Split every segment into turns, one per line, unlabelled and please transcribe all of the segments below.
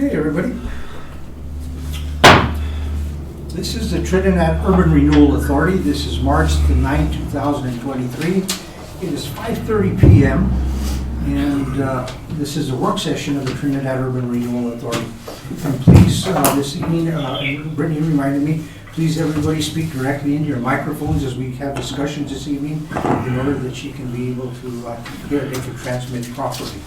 Okay, everybody. This is the Trinidad Urban Renewal Authority. This is March the 9th, 2023. It is 5:30 p.m. and this is a work session of the Trinidad Urban Renewal Authority. And please, this evening, Brittany reminded me, please everybody speak directly into your microphones as we have discussions this evening in order that she can be able to hear and they can transmit properly.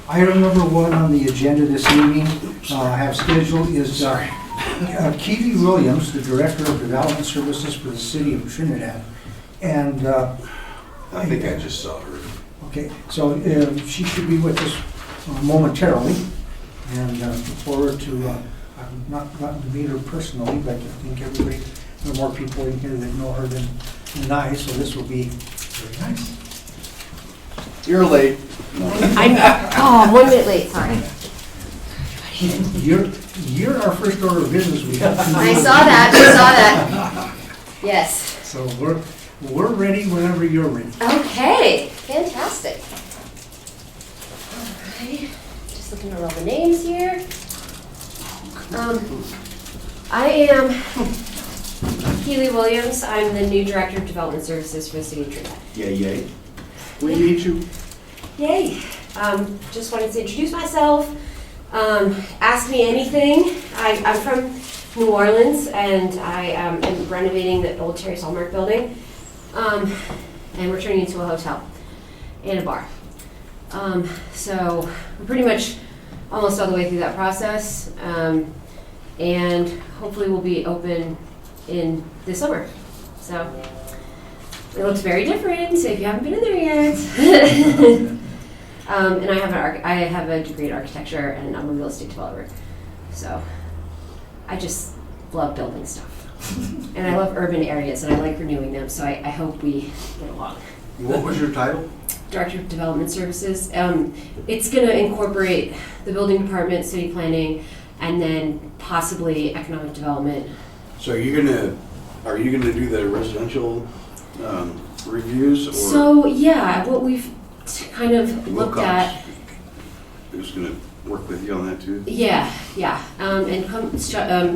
Item number 1 on the agenda this evening I have scheduled is Keely Williams, the Director of Development Services for the City of Trinidad. And
I think I just saw her.
okay, so she should be with us momentarily, and look forward to, I've not gotten to meet her personally, but I think everybody, there are more people in here that know her than I, so this will be very nice.
You're late. No.
I'm 1 minute late, sorry.
You're our first order of business. We have to
I saw that. Yes.
So we're ready whenever you're ready.
Okay, fantastic. All right, just looking at all the names here. I am Keely Williams. I'm the new Director of Development Services for the City of Trinidad.
Yay. We need you.
Yay. Just wanted to introduce myself. Ask me anything. I'm from New Orleans, and I am renovating the old Terry Hallmark building, and we're turning it into a hotel and a bar. So we're pretty much almost all the way through that process, and hopefully we'll be open in this summer. So it looks very different, so if you haven't been in there yet. And I have a degree in architecture, and I'm a real estate developer. So I just love building stuff. And I love urban areas, and I like renewing them, so I hope we get along.
What was your title?
Director of Development Services. It's going to incorporate the building department, city planning, and then possibly economic development.
So are you gonna do the residential reviews? Or
So yeah, what we've kind of looked at.
Who's gonna work with you on that too?
Yeah. And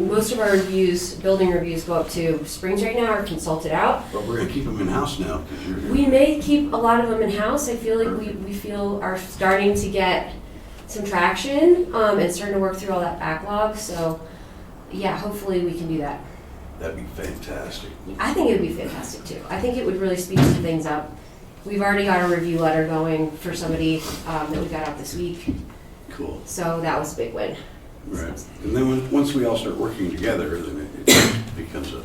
most of our reviews, building reviews, go up to Springs right now, or consulted out.
But we're gonna keep them in-house now, because you're here.
We may keep a lot of them in-house. I feel like we feel are starting to get some traction, and starting to work through all that backlog. So yeah, hopefully we can do that.
That'd be fantastic.
I think it would be fantastic too. I think it would really speed some things up. We've already got a review letter going for somebody that we got out this week.
Cool.
So that was a big win.
Right. And then once we all start working together, then it becomes a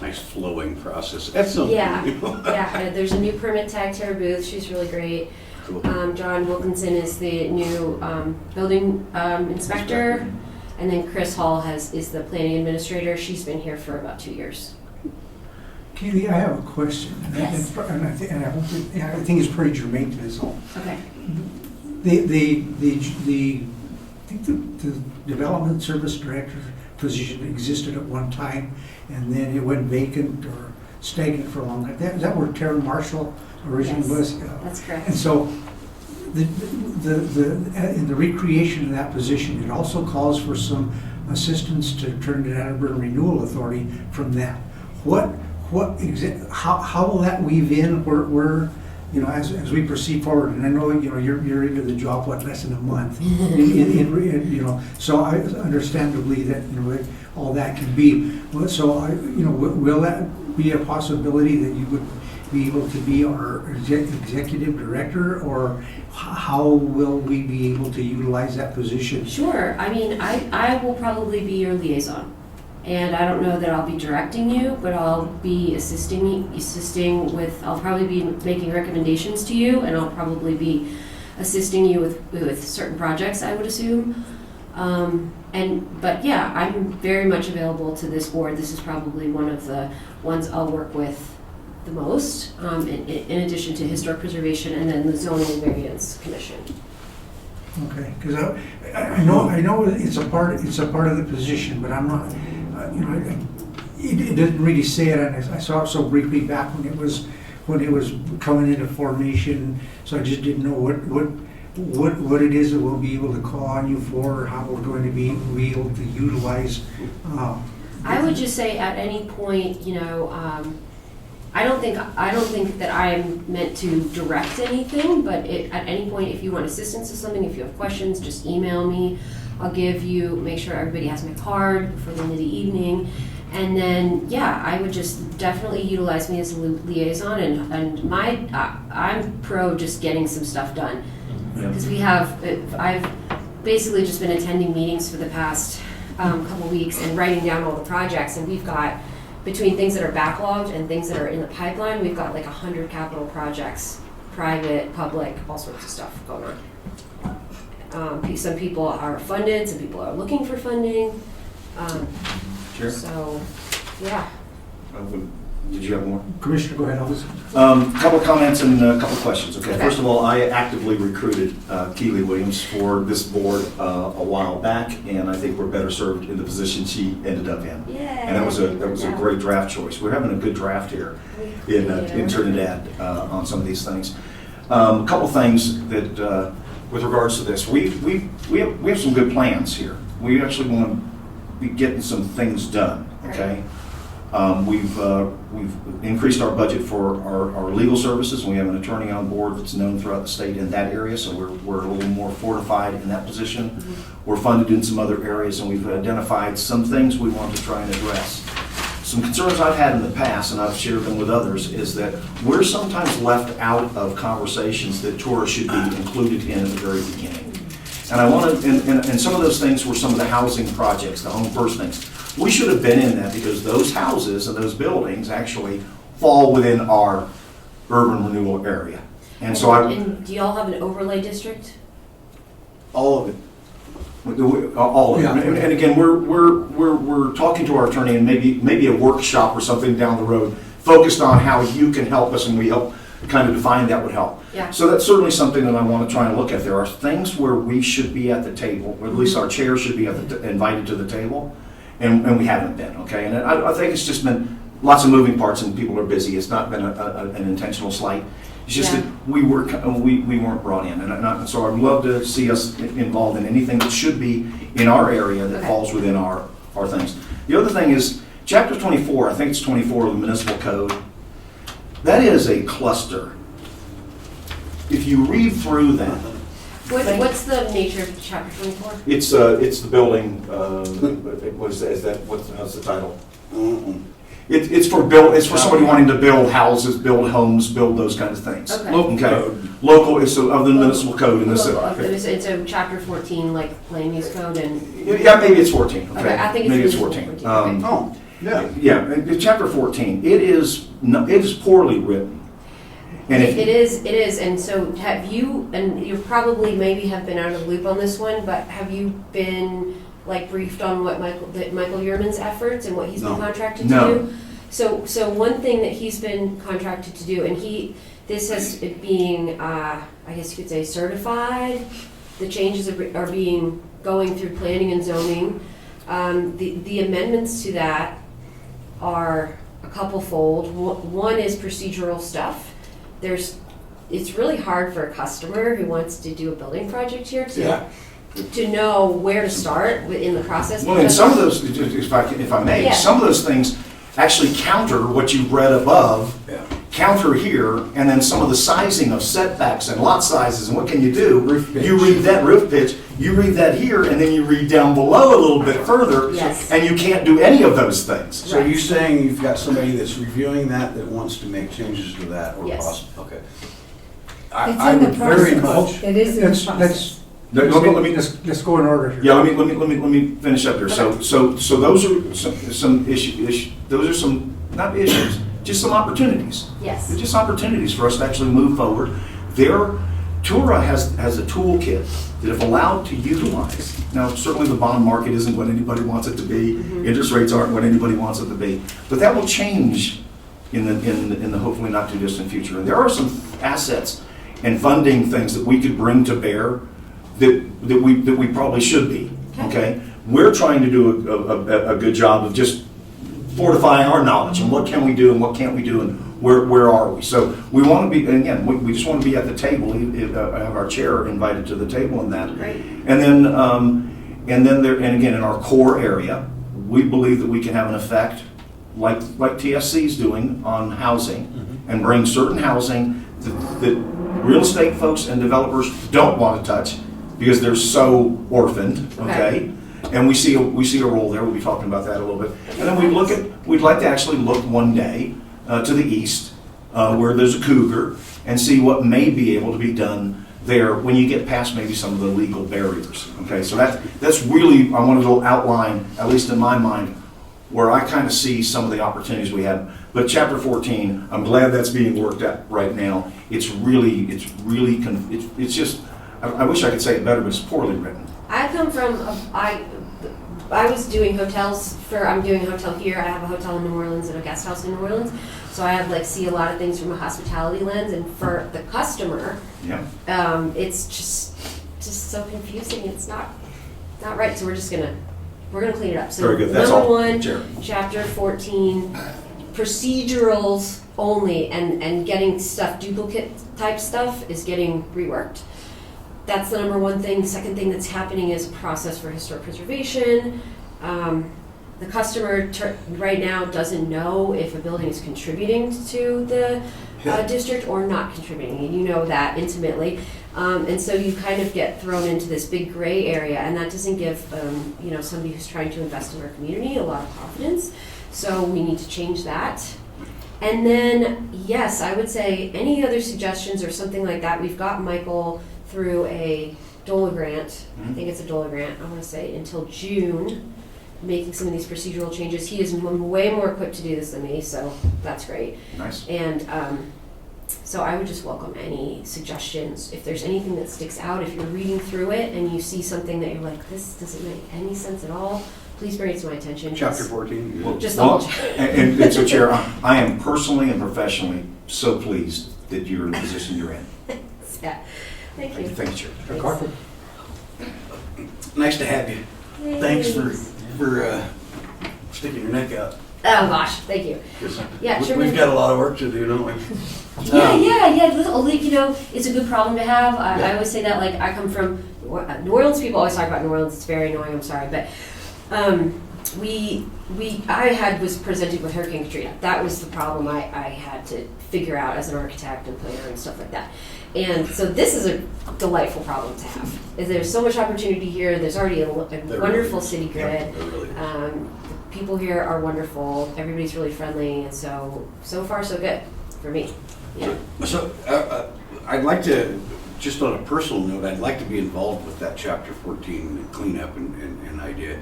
nice flowing process. That's something.
Yeah,
You know?
yeah. There's a new permit tag, Tara Booth. She's really great.
Cool.
John Wilkinson is the new building inspector, and then Chris Hall is the planning administrator. She's been here for about 2 years.
Keely, I have a question.
Yes.
I think it's pretty germane to this all.
Okay.
I think the development service director position existed at one time, and then it went vacant or stagnant for a long time. Is that where Tara Marshall originally was?
That's correct.
And so, in the recreation of that position, it also calls for some assistance to Trinidad Urban Renewal Authority from that. How will that weave in? Where as we proceed forward, and I know you're into the job less than a month, so I understandably that all that can be. So will that be a possibility that you would be able to be our executive director, or how will we be able to utilize that position?
Sure. I mean, I will probably be your liaison. And I don't know that I'll be directing you, but I'll be assisting with, I'll probably be making recommendations to you, and I'll probably be assisting you with certain projects, I would assume. But yeah, I'm very much available to this board. This is probably one of the ones I'll work with the most, in addition to historic preservation and then the zoning and variance commission.
Okay, because I know it's a part of the position, but I'm not. It didn't really say it, and I saw it so briefly back when it was coming into formation. So I just didn't know what it is that we'll be able to call on you for, or how we're going to be able to utilize.
I would just say at any point, I don't think that I'm meant to direct anything, but at any point, if you want assistance with something, if you have questions, just email me. I'll make sure everybody has my card for the end of the evening. And then, yeah, I would just definitely utilize me as a liaison, and I'm pro just getting some stuff done. Because I've basically just been attending meetings for the past couple weeks and writing down all the projects, and we've got, between things that are backlogged and things that are in the pipeline, we've got like 100 capital projects, private, public, all sorts of stuff going on. Some people are funded, some people are looking for funding.
Sure.
So, yeah.
Did you have more?
Commissioner, go ahead, Elvis.
Couple comments and a couple questions. Okay.
Okay.
First of all, I actively recruited Keely Williams for this board a while back, and I think we're better served in the position she ended up in.
Yeah.
And that was a great draft choice. We're having a good draft here in Trinidad on some of these things. A couple things that with regards to this, we have some good plans here. We actually want to be getting some things done. Okay. We've increased our budget for our legal services. We have an attorney on board that's known throughout the state in that area, so we're a little more fortified in that position. Mm-hmm. We're funded in some other areas, and we've identified some things we want to try and address. Some concerns I've had in the past, and I've shared them with others, is that we're sometimes left out of conversations that TURA should be included in at the very beginning. And I want to, and some of those things were some of the housing projects, the home first things. We should have been in that because those houses and those buildings actually fall within our urban renewal area. And so
And do y'all have an overlay district?
all of it. All of it.
Yeah.
And again, we're talking to our attorney, and maybe a workshop or something down the road focused on how you can help us, and we help kind of define that would help.
Yeah.
So that's certainly something that I want to try and look at. There are things where we should be at the table, or at least our chair should be invited to the table, and we haven't been, okay? And I think it's just been lots of moving parts and people are busy. It's not been an intentional slight. It's just that we weren't brought in. And so I'd love to see us involved in anything that should be in our area that falls within our things. The other thing is, Chapter 24, I think it's 24 of the Municipal Code, that is a cluster. If you read through that,
What's the nature of chapter 24?
it's the building. What's the title?
Mm-mm.
It's for somebody wanting to build houses, build homes, build those kinds of things.
Okay.
Local code.
Local is of the municipal code in this.
It's a chapter 14, like land use code, and
Yeah, maybe it's 14. Okay,
okay, I think it's
maybe it's
municipal
14.
14, okay.
Oh, yeah.
Yeah, in chapter 14. It is poorly written. And if,
It is, and so have you, and you probably maybe have been out of the loop on this one, but have you been like briefed on what Michael Yerman's efforts and what he's been
No.
contracted to do? So one thing that he's been contracted to do, and this has it being, I guess you could say certified, the changes are going through planning and zoning. The amendments to that are a couple fold. One is procedural stuff. It's really hard for a customer who wants to do a building project here to know where to start in the process.
well, and some of those, if I may,
Yeah.
some of those things actually counter what you've read above.
Yeah.
Counter here, and then some of the sizing of setbacks and lot sizes, and what can you do?
Roof pitch.
You read that roof pitch, you read that here, and then you read down below a little bit further,
Yes.
and you can't do any of those things.
So you're saying you've got somebody that's reviewing that wants to make changes to that or
Yes.
possible, okay.
It's
I
in the
would very
process.
much,
It is in the
Let's,
process.
let's go in order here.
Yeah, let me finish up here. So those are some issues. Those are some not issues, just some opportunities.
Yes.
They're just opportunities for us to actually move forward. TURA has a toolkit that if allowed to utilize. Now, certainly the bond market isn't what anybody wants it to be.
Mm-hmm.
Interest rates aren't what anybody wants it to be. But that will change in the hopefully not too distant future. And there are some assets and funding things that we could bring to bear that we probably should be. Okay? We're trying to do a good job of just fortifying our knowledge and what can we do and what can't we do and where are we? So we want to be, and again, we just want to be at the table, have our chair invited to the table in that.
Right.
And then there, and again, in our core area, we believe that we can have an effect like TSC is doing on housing, and bring certain housing that real estate folks and developers don't want to touch because they're so orphaned, okay? And we see a role there. We'll be talking about that a little bit. And then we'd like to actually look one day to the east, where there's a cougar, and see what may be able to be done there when you get past maybe some of the legal barriers. Okay, so that's really, I wanted to outline, at least in my mind, where I kind of see some of the opportunities we have. But chapter 14, I'm glad that's being worked at right now. It's just, I wish I could say it better, but it's poorly written.
I come from, I was doing hotels I'm doing a hotel here. I have a hotel in New Orleans and a guest house in New Orleans. So I have see a lot of things from a hospitality lens, and for the customer,
Yeah.
it's just so confusing. It's not right. So we're gonna clean it up. So
Very good. That's
number
all.
one,
Chair.
chapter 14, procedurals only, and getting stuff, duplicate type stuff is getting reworked. That's the number one thing. The second thing that's happening is process for historic preservation. The customer right now doesn't know if a building is contributing to the district or not contributing, and you know that intimately. And so you kind of get thrown into this big gray area, and that doesn't give somebody who's trying to invest in our community a lot of confidence. So we need to change that. And then, yes, I would say any other suggestions or something like that. We've got Michael through a DOLA grant. I think it's a DOLA grant, I want to say, until June, making some of these procedural changes. He is way more equipped to do this than me, so that's great.
Nice.
And so I would just welcome any suggestions. If there's anything that sticks out, if you're reading through it and you see something that you're like, this doesn't make any sense at all, please bring it to my attention.
Chapter 14.
Just the whole
and so, Chair, I am personally and professionally so pleased that you're in the position you're in.
Yeah. Thank you.
Thank you, Chair.
Thanks.
Nice to have you. Thanks for sticking your neck out.
Oh gosh, thank you. Yeah, sure.
We've got a lot of work to do, don't we?
Yeah. It's a good problem to have. I always say that. I come from New Orleans. People always talk about New Orleans. It's very annoying. I'm sorry, but I was presented with Hurricane Katrina. That was the problem I had to figure out as an architect and planner and stuff like that. And so this is a delightful problem to have. There's so much opportunity here. There's already a wonderful city grid. People here are wonderful. Everybody's really friendly, and so far so good for me. Yeah.
So I'd like to, just on a personal note, I'd like to be involved with that chapter 14 cleanup and idea.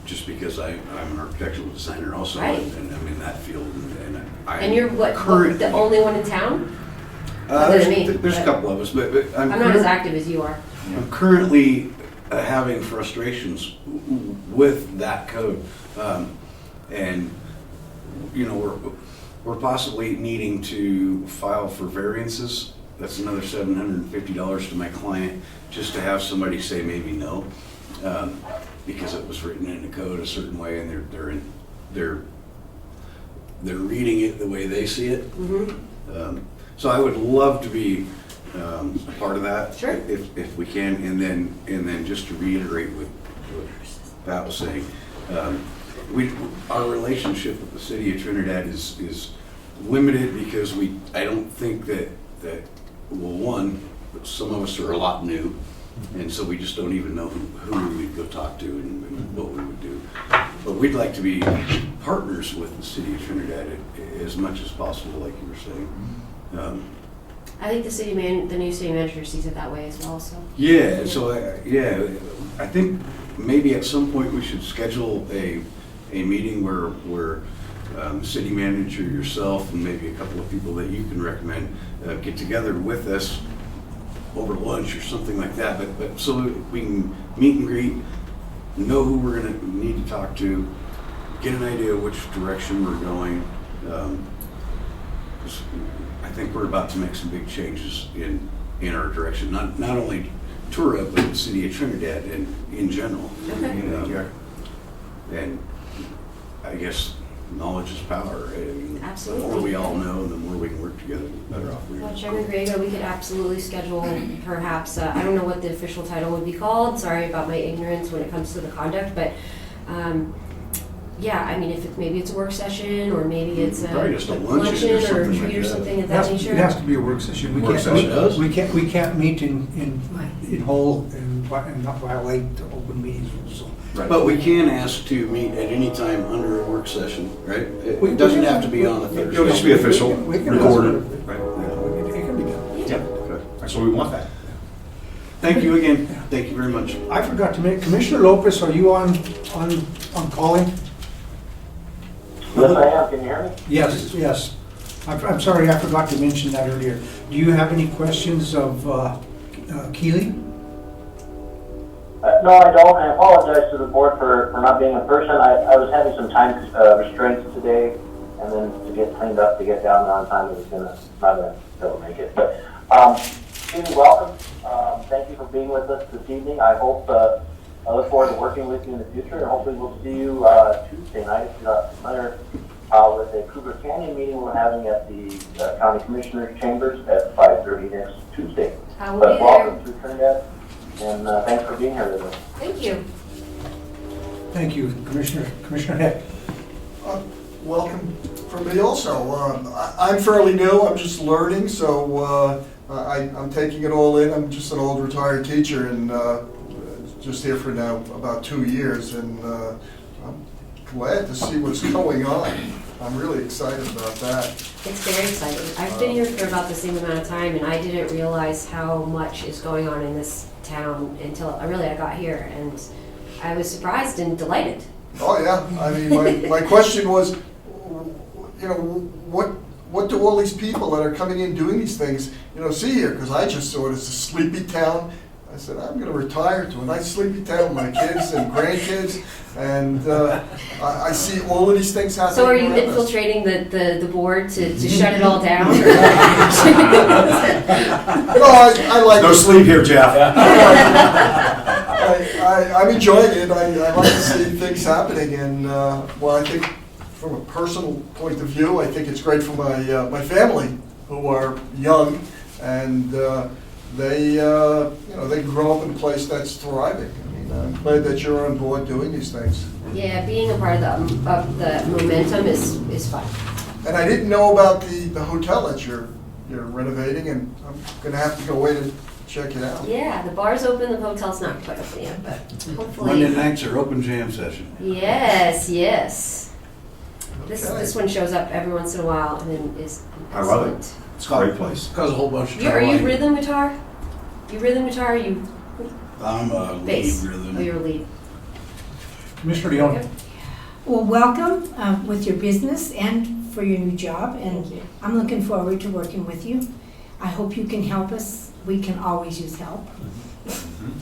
Just because I'm an architectural designer also,
Right.
and I'm in that field.
And you're the only one in town?
There's a couple of us, but
I'm not as active as you are.
I'm currently having frustrations with that code, and we're possibly needing to file for variances. That's another $750 to my client just to have somebody say maybe no, because it was written in the code a certain way, and they're reading it the way they see it.
Mm-hmm.
So I would love to be a part of that,
Sure.
if we can, and then just to reiterate what Pat was saying, our relationship with the city of Trinidad is limited because I don't think that one, some of us are a lot new, and so we just don't even know who we'd go talk to and what we would do. But we'd like to be partners with the city of Trinidad as much as possible, like you were saying.
I think the new city manager sees it that way as well. So
Yeah, so I think maybe at some point we should schedule a meeting where city manager, yourself, and maybe a couple of people that you can recommend get together with us over lunch or something like that. But so we can meet and greet, know who we're going to need to talk to, get an idea of which direction we're going. I think we're about to make some big changes in our direction, not only TURA, but the city of Trinidad and in general.
Okay.
And I guess knowledge is power. I mean, the more
Absolutely.
we all know, the more we can work together, the better off we
Well,
are.
Chairman Griego, we could absolutely schedule perhaps, I don't know what the official title would be called, sorry about my ignorance when it comes to the conduct, but, yeah, I mean, if it, maybe it's a work session, or maybe it's a
Probably just a luncheon or
luncheon or
something
treat
like
or
that.
something of
It
that
has
nature.
it has to be a work session. We
Work
can't
session
meet-
does?
We can't meet in whole and not violate the open meetings rules. So
But we can ask to meet at any time under a work session, right?
We-
It doesn't have to be on a
It'll
Thursday.
just be official,
We can-
recorded. Right.
It can be done.
Yep.
Okay.
So we want that.
Thank you again. Thank you very much.
I forgot to mention, Commissioner Lopez, are you on calling?
Yes, I am. Can you hear me?
Yes, yes. I'm sorry, I forgot to mention that earlier. Do you have any questions of Keely?
No, I don't. I apologize to the board for not being in person. I was having some time restraints today, and then to get cleaned up, to get down there on time, it was not gonna be able to make it. But, Keely, welcome. Thank you for being with us this evening. I look forward to working with you in the future, and hopefully we'll see you Tuesday night. If you're not familiar with a Cougar Canyon meeting we're having at the County Commissioner's Chambers at 5:30 next Tuesday.
I will
But
be there.
welcome to Trinidad, and thanks for being here with us.
Thank you.
Thank you, Commissioner Heck.
Welcome from me also. I'm fairly new, I'm just learning, so I'm taking it all in. I'm just an old retired teacher and just here for now about 2 years, and I'm glad to see what's going on. I'm really excited about that.
It's very exciting. I've been here for about the same amount of time, and I didn't realize how much is going on in this town until I got here, and I was surprised and delighted.
Oh, yeah, I mean, my question was, you know, what do all these people that are coming in doing these things, you know, see here? Because I just saw it as a sleepy town. I said, I'm going to retire to a nice sleepy town with my kids and grandkids, and I see all of these things happening.
So are you
around us.
infiltrating the board to shut it all down? or-
No, I like
No
it.
sleep here, Jeff.
I'm enjoying it. I like to see things happening, and well, I think from a personal point of view, I think it's great for my family who are young, and they they grow up in a place that's thriving. I mean, I'm glad that you're on board doing these things.
Yeah, being a part of the momentum is fun.
And I didn't know about the hotel that you're renovating, and I'm going to have to go in and check it out.
Yeah, the bar's open, the hotel's not quite open yet, but
Monday
hopefully.
nights are open jam session.
Yes, yes.
Okay.
This one shows up every once in a while and is
I love it.
excellent.
It's a great place.
Cause a whole bunch of
Are you
trouble.
rhythm guitar? You rhythm guitar? You
I'm a lead
bass?
rhythm.
Oh, you're a lead.
Commissioner Leone.
Okay.
Well, welcome with your business and for your new job, and
Thank you.
I'm looking forward to working with you. I hope you can help us. We can always use help.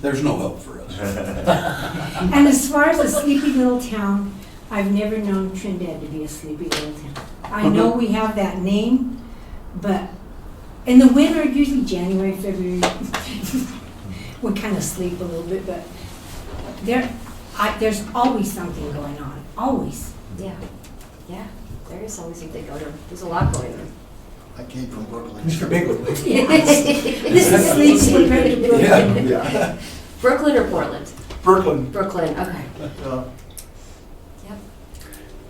There's no help for us.
And as far as a sleepy little town, I've never known Trinidad to be a sleepy little town. I know we have that name, but in the winter, usually January, February, we kind of sleep a little bit, but there's always something going on, always.
Yeah, yeah. There is always something going on. There's a lot going on.
I came from Brooklyn.
Mr. Bigley.
This is sleepy compared to Brooklyn.
Yeah.
Brooklyn or Portland?
Brooklyn.
Brooklyn. Okay. Yep.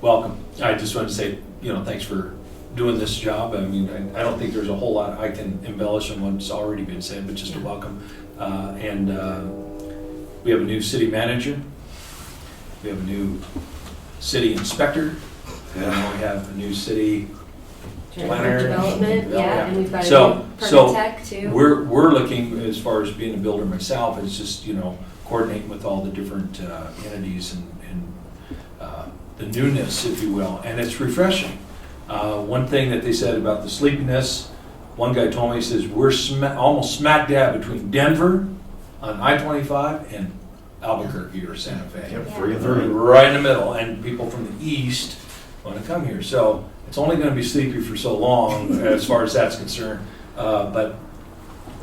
Welcome. I just wanted to say, thanks for doing this job. I mean, I don't think there's a whole lot I can embellish on what's already been said, but just a welcome. And we have a new city manager. We have a new city inspector. And we have a new city planner.
Development,
Yeah.
yeah, and we've got a
So-
new
so
permit tech too.
We're looking, as far as being a builder myself, is just, coordinating with all the different entities and the newness, if you will, and it's refreshing. One thing that they said about the sleepiness, one guy told me, he says, we're almost smack dab between Denver on I-25 and Albuquerque or Santa Fe.
Yep,
Yeah.
3 and
We're
30.
right in the middle, and people from the east want to come here. So it's only going to be sleepy for so long, as far as that's concerned. But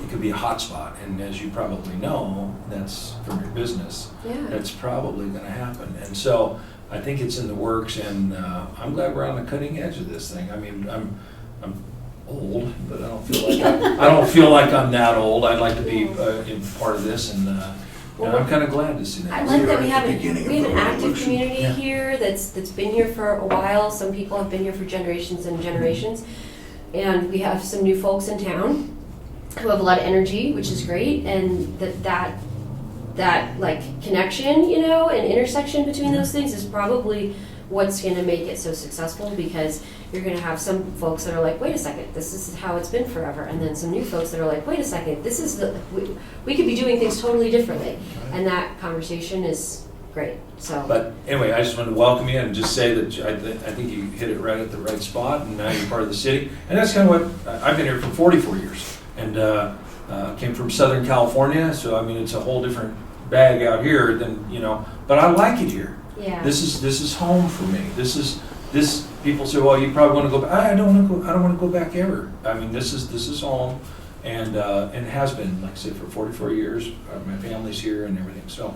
it could be a hot spot. And as you probably know, that's from your business,
Yeah.
that's probably gonna happen. And so I think it's in the works, and I'm glad we're on the cutting edge of this thing. I mean, I'm old, but I don't feel like I'm that old. I'd like to be in part of this, and I'm kind of glad to see that.
I like that we have,
At the beginning
we have
of
an
the
active
revolution.
community
Yeah.
here that's been here for a while. Some people have been here for generations and generations. And we have some new folks in town who have a lot of energy, which is great. And that like connection, you know, and intersection between those things is probably what's going to make it so successful, because you're going to have some folks that are like, wait a second, this is how it's been forever. And then some new folks that are like, wait a second, this is we could be doing things totally differently. And that conversation is great, so.
But anyway, I just wanted to welcome you and just say that I think you hit it right at the right spot, and now you're part of the city. And that's kind of what, I've been here for 44 years, and came from Southern California, so I mean, it's a whole different bag out here than, you know, but I like it here.
Yeah.
This is home for me. People say, well, you probably want to go back. I don't want to go back ever. I mean, this is home, and it has been, like I said, for 44 years. My family's here and everything. So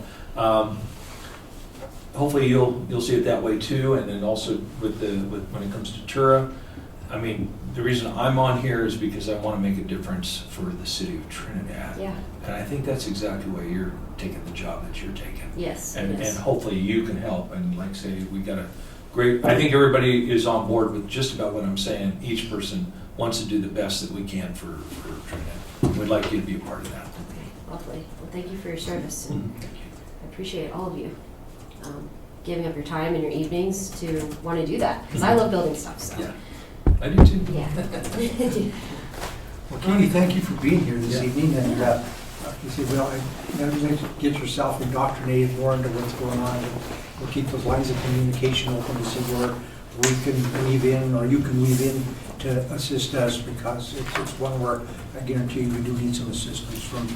hopefully you'll see it that way too. And then also with when it comes to TURA, I mean, the reason I'm on here is because I want to make a difference for the city of Trinidad.
Yeah.
And I think that's exactly why you're taking the job that you're taking.
Yes.
And
yes.
hopefully you can help. And like I say, we got a great, I think everybody is on board with just about what I'm saying. Each person wants to do the best that we can for Trinidad. We'd like you to be a part of that.
Okay, lovely. Well, thank you for your service, and I appreciate all of you giving up your time and your evenings to want to do that, because I love building stuff, so.
Yeah, I do too.
Yeah.
Well, Katie, thank you for being here this
Yeah.
evening, and you said, well, you get yourself indoctrinated more into what's going on, and we'll keep those lines of communication open to see where we can weave in, or you can weave in to assist us, because it's one where I guarantee you we do need some assistance from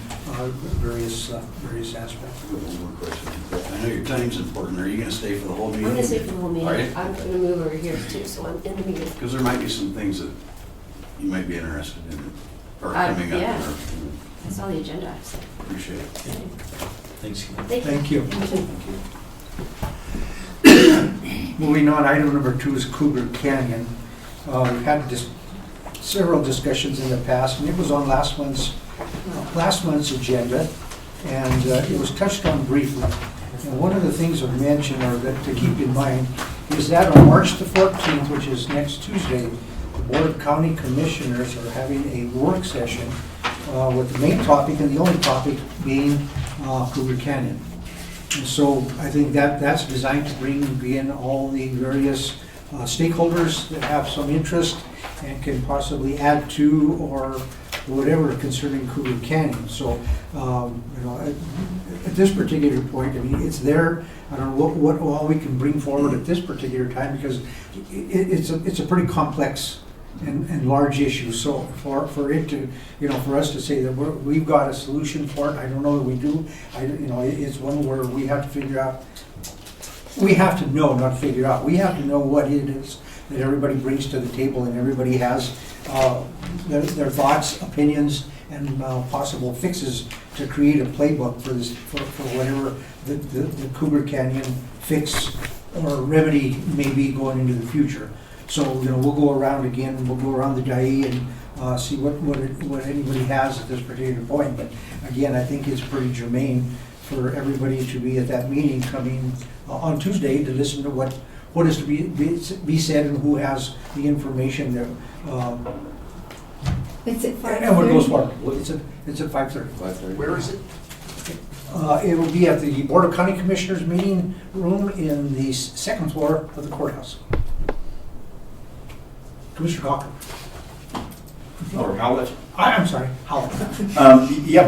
various aspects.
I have one more question. I know your time's important. Are you going to stay for the whole meeting?
I'm gonna stay for the whole meeting.
Are you?
I'm gonna move over here too, so I'm in the meeting.
Because there might be some things that you might be interested in, or coming up.
yeah.
or-
I saw the agenda, so.
Appreciate it.
Thanks.
Thank you.
Thank you.
Moving on, item number 2 is Cougar Canyon. We've had several discussions in the past, and it was on last month's agenda, and it was touched on briefly. And one of the things of mention, or that to keep in mind, is that on March the 14th, which is next Tuesday, the Board of County Commissioners are having a work session with the main topic and the only topic being Cougar Canyon. And so I think that's designed to bring in all the various stakeholders that have some interest and can possibly add to or whatever concerning Cougar Canyon. So, at this particular point, I mean, it's there. I don't know what all we can bring forward at this particular time, because it's a pretty complex and large issue. So for it to, for us to say that we've got a solution for it, I don't know that we do. It's one where we have to figure out, we have to know, not figure out, we have to know what it is that everybody brings to the table, and everybody has their thoughts, opinions, and possible fixes to create a playbook for this, for whatever the Cougar Canyon fix or remedy may be going into the future. So, we'll go around again, we'll go around the DIE and see what anybody has at this particular point. But again, I think it's pretty germane for everybody to be at that meeting coming on Tuesday to listen to what is to be said and who has the information that.
It's at
And what goes
5:30.
forward. It's at 5:30.
5:30.
Where is it?
It will be at the Board of County Commissioners meeting room in the second floor of the courthouse. Commissioner Cochran.
Or Howlett?
I'm sorry, Howard.
Yeah,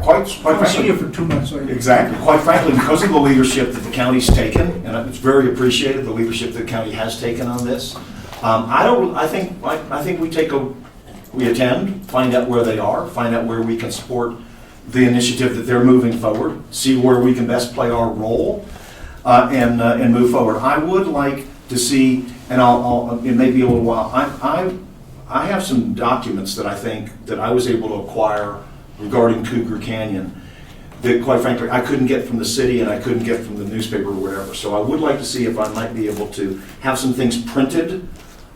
quite
I've seen you
frankly,
for 2 months. So
exactly. Quite frankly, because of the leadership that the county's taken, and it's very appreciated, the leadership that the county has taken on this. I think we attend, find out where they are, find out where we can support the initiative that they're moving forward, see where we can best play our role, and move forward. I would like to see, and it may be a little while, I have some documents that I think that I was able to acquire regarding Cougar Canyon that, quite frankly, I couldn't get from the city and I couldn't get from the newspaper or whatever. So I would like to see if I might be able to have some things printed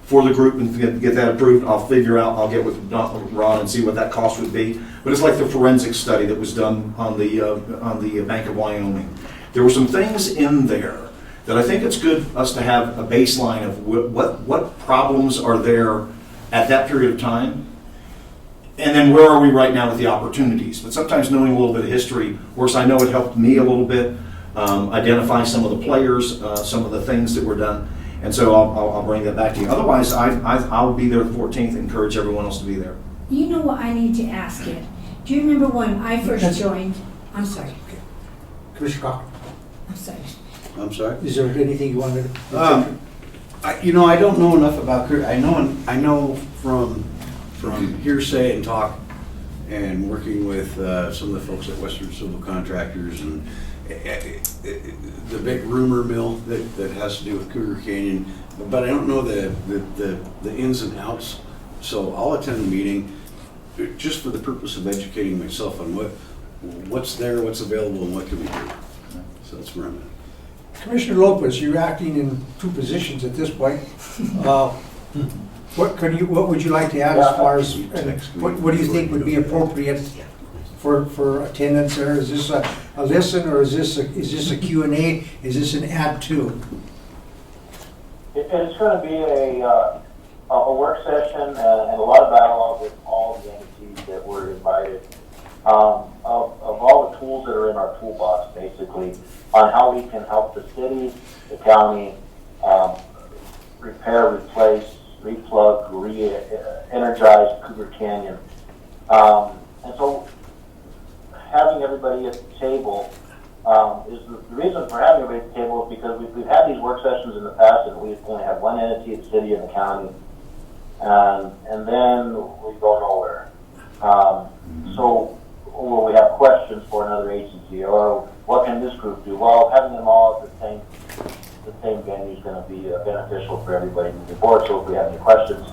for the group and get that approved. I'll figure out, I'll get with Ron and see what that cost would be. But it's like the forensic study that was done on the Bank of Wyoming. There were some things in there that I think it's good us to have a baseline of what problems are there at that period of time, and then where are we right now with the opportunities. But sometimes knowing a little bit of history, of course, I know it helped me a little bit identify some of the players, some of the things that were done, and so I'll bring that back to you. Otherwise, I'll be there the 14th and encourage everyone else to be there.
You know what I need to ask you? Do you remember when I first joined? I'm sorry.
Commissioner Cochran,
I'm sorry.
I'm sorry?
is there anything you wanted to?
I don't know enough about Cougar. I know from hearsay and talk and working with some of the folks at Western Civil Contractors and the big rumor mill that has to do with Cougar Canyon, but I don't know the ins and outs. So I'll attend the meeting just for the purpose of educating myself on what's there, what's available, and what can we do. So that's where I'm at.
Commissioner Lopez, you're acting in two positions at this point. What would you like to add as far as, what do you think would be appropriate for attendance there? Is this a listen, or is this a Q&A? Is this an add to?
It's going to be a work session and a lot of dialogue with all the entities that were invited. Of all the tools that are in our toolbox, basically, on how we can help the city, the county, repair, replace, replug, re-energize Cougar Canyon. And so having everybody at the table is the reason for having everybody at the table is because we've had these work sessions in the past and we've only had one entity, the city and the county, and then we go nowhere. So will we have questions for another agency, or what can this group do? Well, having them all at the same venue is going to be beneficial for everybody moving forward. So if we have any questions,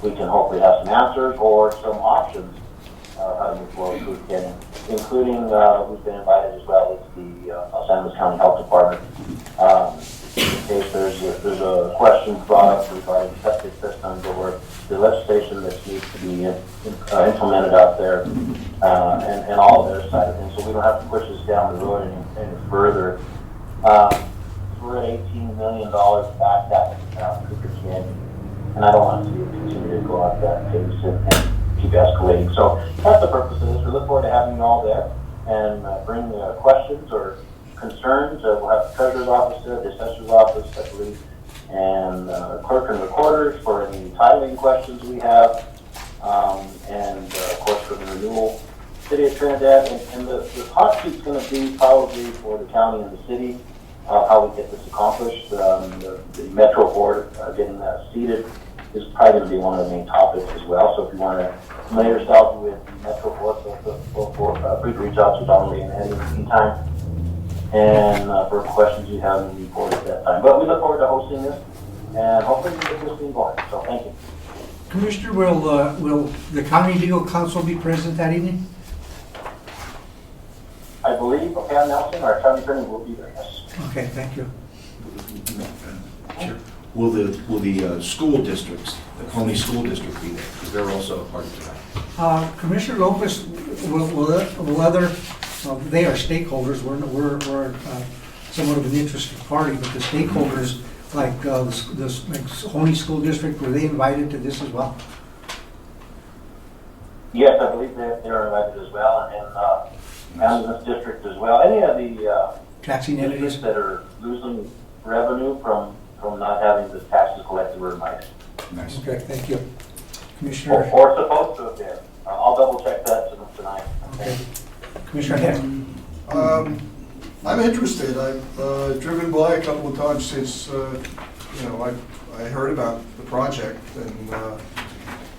we can hopefully have some answers or some options how to move forward with Canyon, including who's been invited as well as the Los Angeles County Health Department. In case there's a question brought up regarding septic systems or the legislation that needs to be implemented out there, and all of their side of things, so we don't have to push this down the road any further. We're at $18 million back at Cougar Canyon, and I don't want to see it continue to go at that pace and keep escalating. So that's the purpose of this. We look forward to having you all there and bring questions or concerns. We'll have the treasurer's office there, the assessor's office, I believe, and clerk and recorders for any titling questions we have, and of course for the renewal. City of Trinidad, and the hot seat's going to be probably for the county and the city, how we get this accomplished. The Metro Board getting that seated is probably going to be one of the main topics as well. So if you want to familiar yourself with the Metro Board, feel free to reach out to Dominique at any time. And for questions you have, moving forward at that time. But we look forward to hosting this, and hopefully we can get this thing going. So thank you.
Commissioner, will the county legal counsel be present that evening?
I believe Pam Nelson, our county attorney, will be there, yes.
Okay, thank you.
Sure. Will the school districts, the Coney School District be there? Because they're also a part of that.
Commissioner Lopez, will other, they are stakeholders, we're somewhat of an interested party, but the stakeholders, like the Coney School District, were they invited to this as well?
Yes, I believe they're invited as well, and this district as well. Any of the
Taxing entities?
districts that are losing revenue from not having the taxes collected were invited.
Nice.
Okay, thank you. Commissioner?
Or supposed to have been. I'll double check that tonight.
Okay. Commissioner Heck?
I'm interested. I've driven by a couple of times since, I heard about the project, and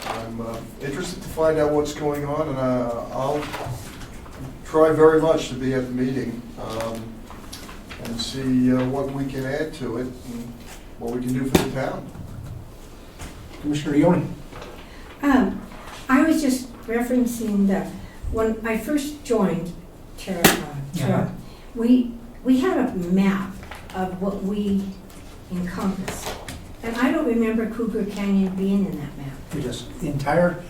I'm interested to find out what's going on, and I'll try very much to be at the meeting and see what we can add to it and what we can do for the town.
Commissioner Leone?
I was just referencing when I first joined TURA, we had a map of what we encompass. And I don't remember Cougar Canyon being in that map.
It is, the entire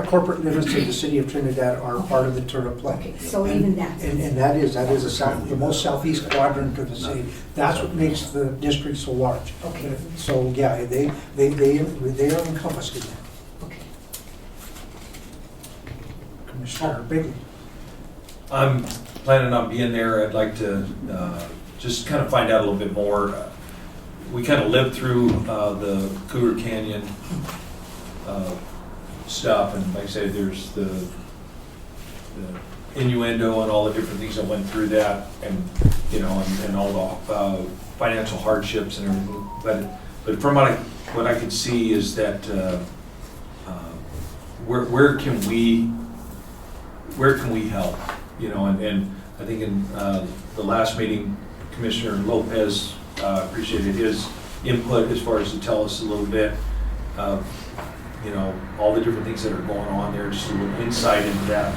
corporate limits of the city of Trinidad are part of the TURA plan.
Okay, so even that.
And that is the most southeast quadrant of the city. That's what makes the district so large.
Okay.
So, yeah, they are encompassed in that.
Okay.
Commissioner Bigley.
I'm planning on being there. I'd like to just kind of find out a little bit more. We kind of lived through the Cougar Canyon stuff, and like I said, there's the innuendo and all the different things that went through that, and you know, and all the financial hardships and everything. But from what I could see is that where can we help? You know, and I think in the last meeting, Commissioner Lopez appreciated his input as far as to tell us a little bit of, you know, all the different things that are going on there, just a little insight into that.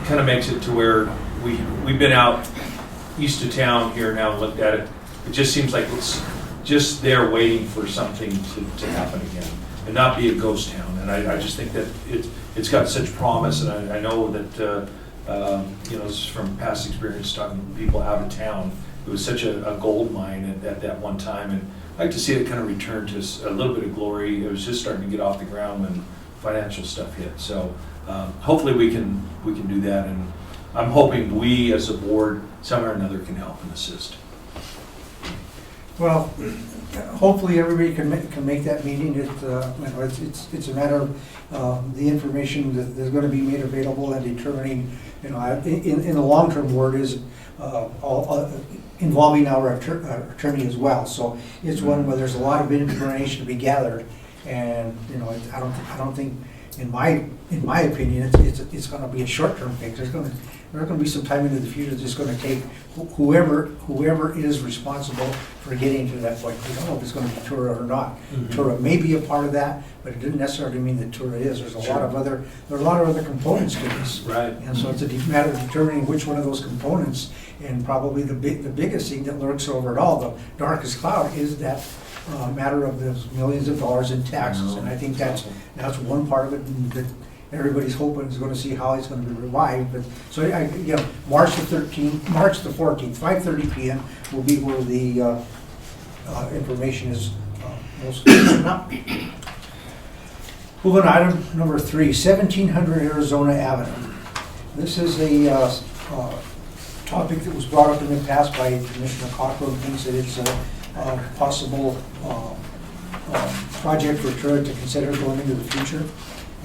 Kind of makes it to where we've been out east of town here now and looked at it. It just seems like it's just there waiting for something to happen again and not be a ghost town. And I just think that it's got such promise, and I know that, you know, this is from past experience talking to people out of town. It was such a gold mine at that one time, and I'd like to see it kind of return to a little bit of glory. It was just starting to get off the ground when financial stuff hit. So hopefully we can do that, and I'm hoping we as a board somehow or another can help and assist.
Well, hopefully everybody can make that meeting. It's a matter of the information that is going to be made available and determining, you know, in the long-term word is involving our attorney as well. So it's one where there's a lot of information to be gathered, and you know, I don't think, in my opinion, it's going to be a short-term fix. There's going to be some time into the future that's going to take whoever is responsible for getting to that point. We don't know if it's going to be TURA or not.
Mm-hmm.
TURA may be a part of that, but it didn't necessarily mean that TURA is. There are a lot of other components to this.
Right.
And so it's a matter of determining which one of those components, and probably the biggest thing that lurks over it all, the darkest cloud, is that matter of those millions of dollars in taxes. And I think that's one part of it that everybody's hoping is going to see how it's going to be revived. But so March the 14th, 5:30 p.m. will be where the information is most up. Moving on, item number 3, 1700 Arizona Avenue. This is a topic that was brought up in the past by Commissioner Cochran. Thinks that it's a possible project for TURA to consider going into the future.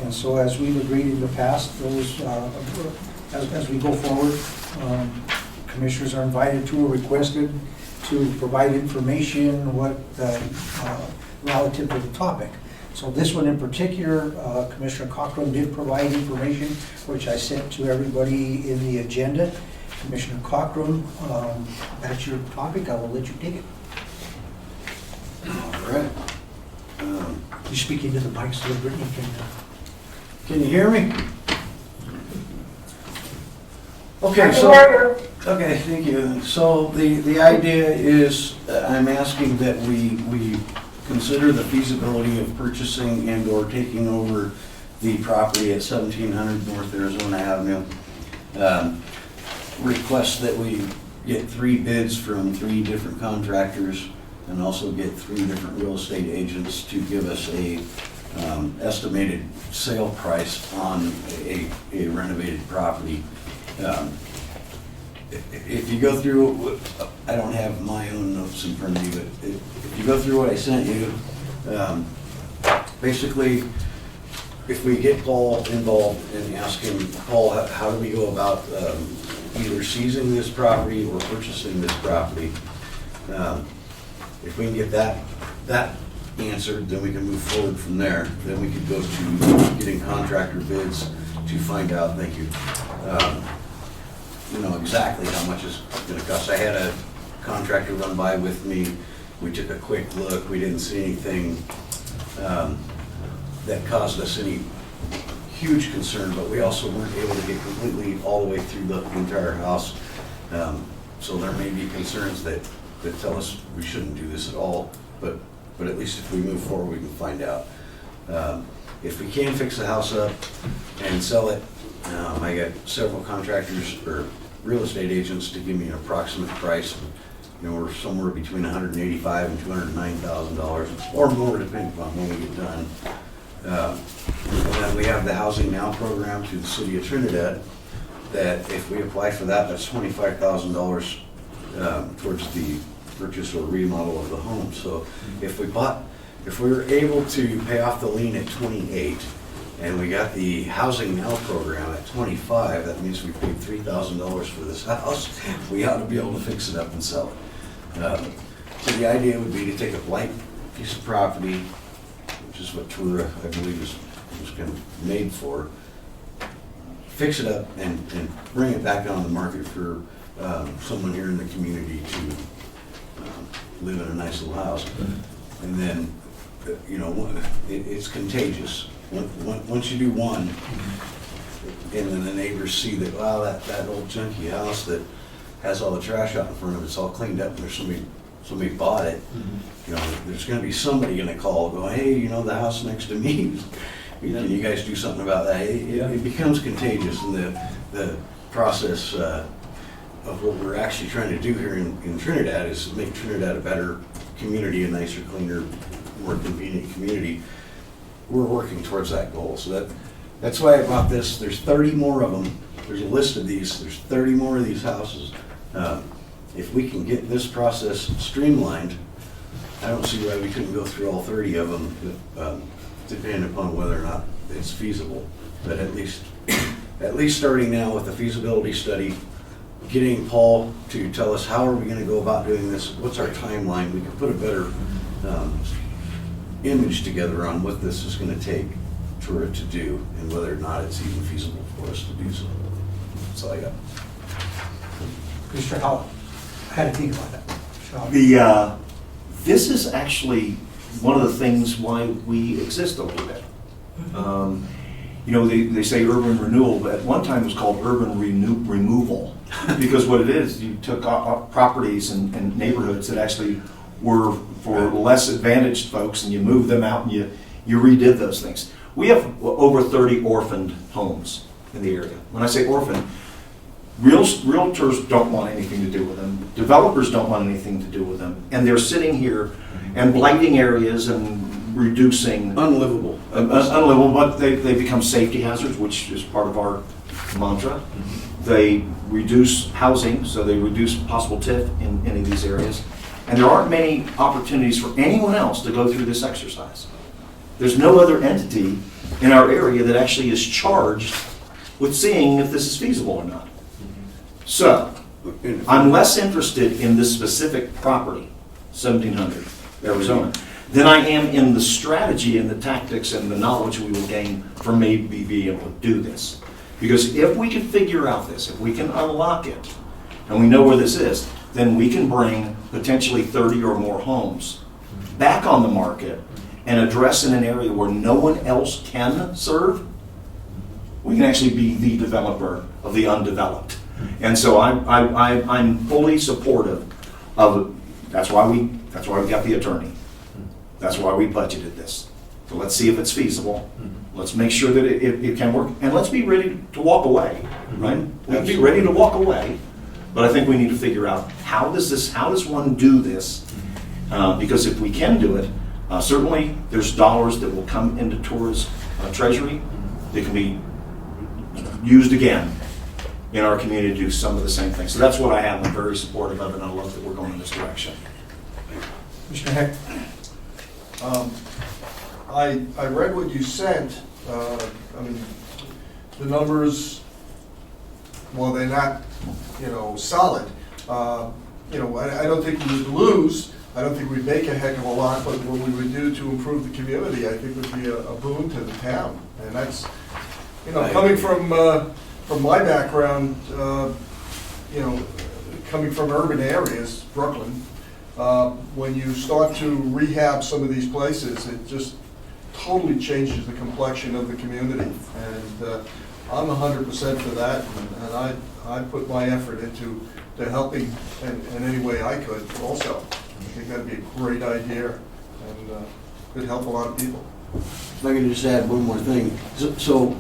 And so, as we've agreed in the past, those as we go forward, commissioners are invited to or requested to provide information relative to the topic. So this one in particular, Commissioner Cochran did provide information, which I sent to everybody in the agenda. Commissioner Cochran, that's your topic. I will let you take it.
All right.
You speak into the mic so that Brittany
Can you hear me?
I
Okay,
can
so,
hear you.
okay, thank you. So the idea is, I'm asking that we consider the feasibility of purchasing and or taking over the property at 1700 North Arizona Avenue. Request that we get 3 bids from 3 different contractors, and also get 3 different real estate agents to give us a estimated sale price on a renovated property. If you go through, I don't have my own notes in front of me, but if you go through what I sent you, basically, if we get Paul involved and ask him, Paul, how do we go about either seizing this property or purchasing this property? If we can get that answered, then we can move forward from there. Then we could go to getting contractor bids to find out, thank you, you know, exactly how much it's gonna cost. I had a contractor run by with me. We took a quick look. We didn't see anything that caused us any huge concern, but we also weren't able to get completely all the way through the entire house. So there may be concerns that tell us we shouldn't do this at all, but at least if we move forward, we can find out. If we can fix the house up and sell it, I got several contractors or real estate agents to give me an approximate price. You know, we're somewhere between $185,000 and $209,000 or more, depending upon when we get done. And then we have the Housing Now program through the city of Trinidad, that if we apply for that, that's $25,000 towards the purchase or remodel of the home. So if we were able to pay off the lien at 28, and we got the Housing Now program at 25, that means we paid $3,000 for this house. We ought to be able to fix it up and sell it. So the idea would be to take a blank piece of property, which is what TURA, I believe, was kind of made for, fix it up and bring it back on the market for someone here in the community to live in a nice little house. And then, you know, it's contagious. Once you do one, and then the neighbors see that, wow, that old junky house that has all the trash out in front of it, it's all cleaned up, and there's somebody bought it, you know, there's gonna be somebody gonna call, go, hey, you know, the house next to me, can you guys do something about that? It becomes contagious, and the process of what we're actually trying to do here in Trinidad is make Trinidad a better community, a nicer, cleaner, more convenient community. We're working towards that goal. So that's why I brought this. There's 30 more of them. There's a list of these. There's 30 more of these houses. If we can get this process streamlined, I don't see why we couldn't go through all 30 of them, depending upon whether or not it's feasible. But at least starting now with the feasibility study, getting Paul to tell us how are we going to go about doing this, what's our timeline, we can put a better image together on what this is going to take for it to do and whether or not it's even feasible for us to do so. That's all I got.
Mr. Howell, how do you think about that? Mr. Howell?
This is actually one of the things why we exist a little bit. You know, they say urban renewal, but at one time it was called urban removal. Because what it is, you took properties and neighborhoods that actually were for less advantaged folks, and you moved them out and you redid those things. We have over 30 orphaned homes in the area. When I say orphaned, realtors don't want anything to do with them. Developers don't want anything to do with them. And they're sitting here and blighting areas and reducing.
Unlivable.
Unlivable, but they become safety hazards, which is part of our mantra. They reduce housing, so they reduce possible TIF in any of these areas. And there aren't many opportunities for anyone else to go through this exercise. There's no other entity in our area that actually is charged with seeing if this is feasible or not. So, I'm less interested in this specific property, 1700 Arizona, than I am in the strategy and the tactics and the knowledge we will gain from maybe being able to do this. Because if we can figure out this, if we can unlock it, and we know where this is, then we can bring potentially 30 or more homes back on the market and address in an area where no one else can serve. We can actually be the developer of the undeveloped. And so I'm fully supportive of, that's why we got the attorney. That's why we budgeted this. So let's see if it's feasible. Let's make sure that it can work, and let's be ready to walk away, right? Let's be ready to walk away, but I think we need to figure out how does one do this? Because if we can do it, certainly there's dollars that will come into TURA's treasury that can be used again in our community to do some of the same things. So that's what I have. I'm very supportive of it, and I love that we're going in this direction.
Mr. Heck?
I read what you sent. I mean, the numbers, while they're not, solid, I don't think we would lose. I don't think we'd make a heck of a lot, but what we would do to improve the community, I think would be a boon to the town. And that's, coming from my background, coming from urban areas, Brooklyn, when you start to rehab some of these places, totally changes the complexion of the community. And I'm 100% for that, and I put my effort into helping in any way I could also. I think that'd be a great idea and could help a lot of people.
If I can just add one more thing. So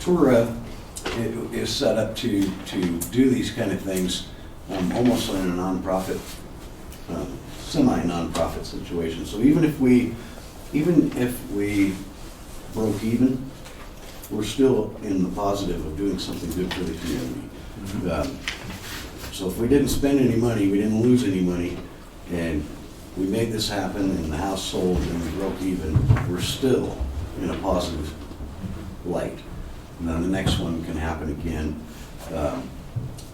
TURA is set up to do these kind of things almost in a nonprofit, semi-nonprofit situation. So even if we broke even, we're still in the positive of doing something good for the community. So if we didn't spend any money, we didn't lose any money, and we made this happen and the house sold and we broke even, we're still in a positive light. And then the next one can happen again.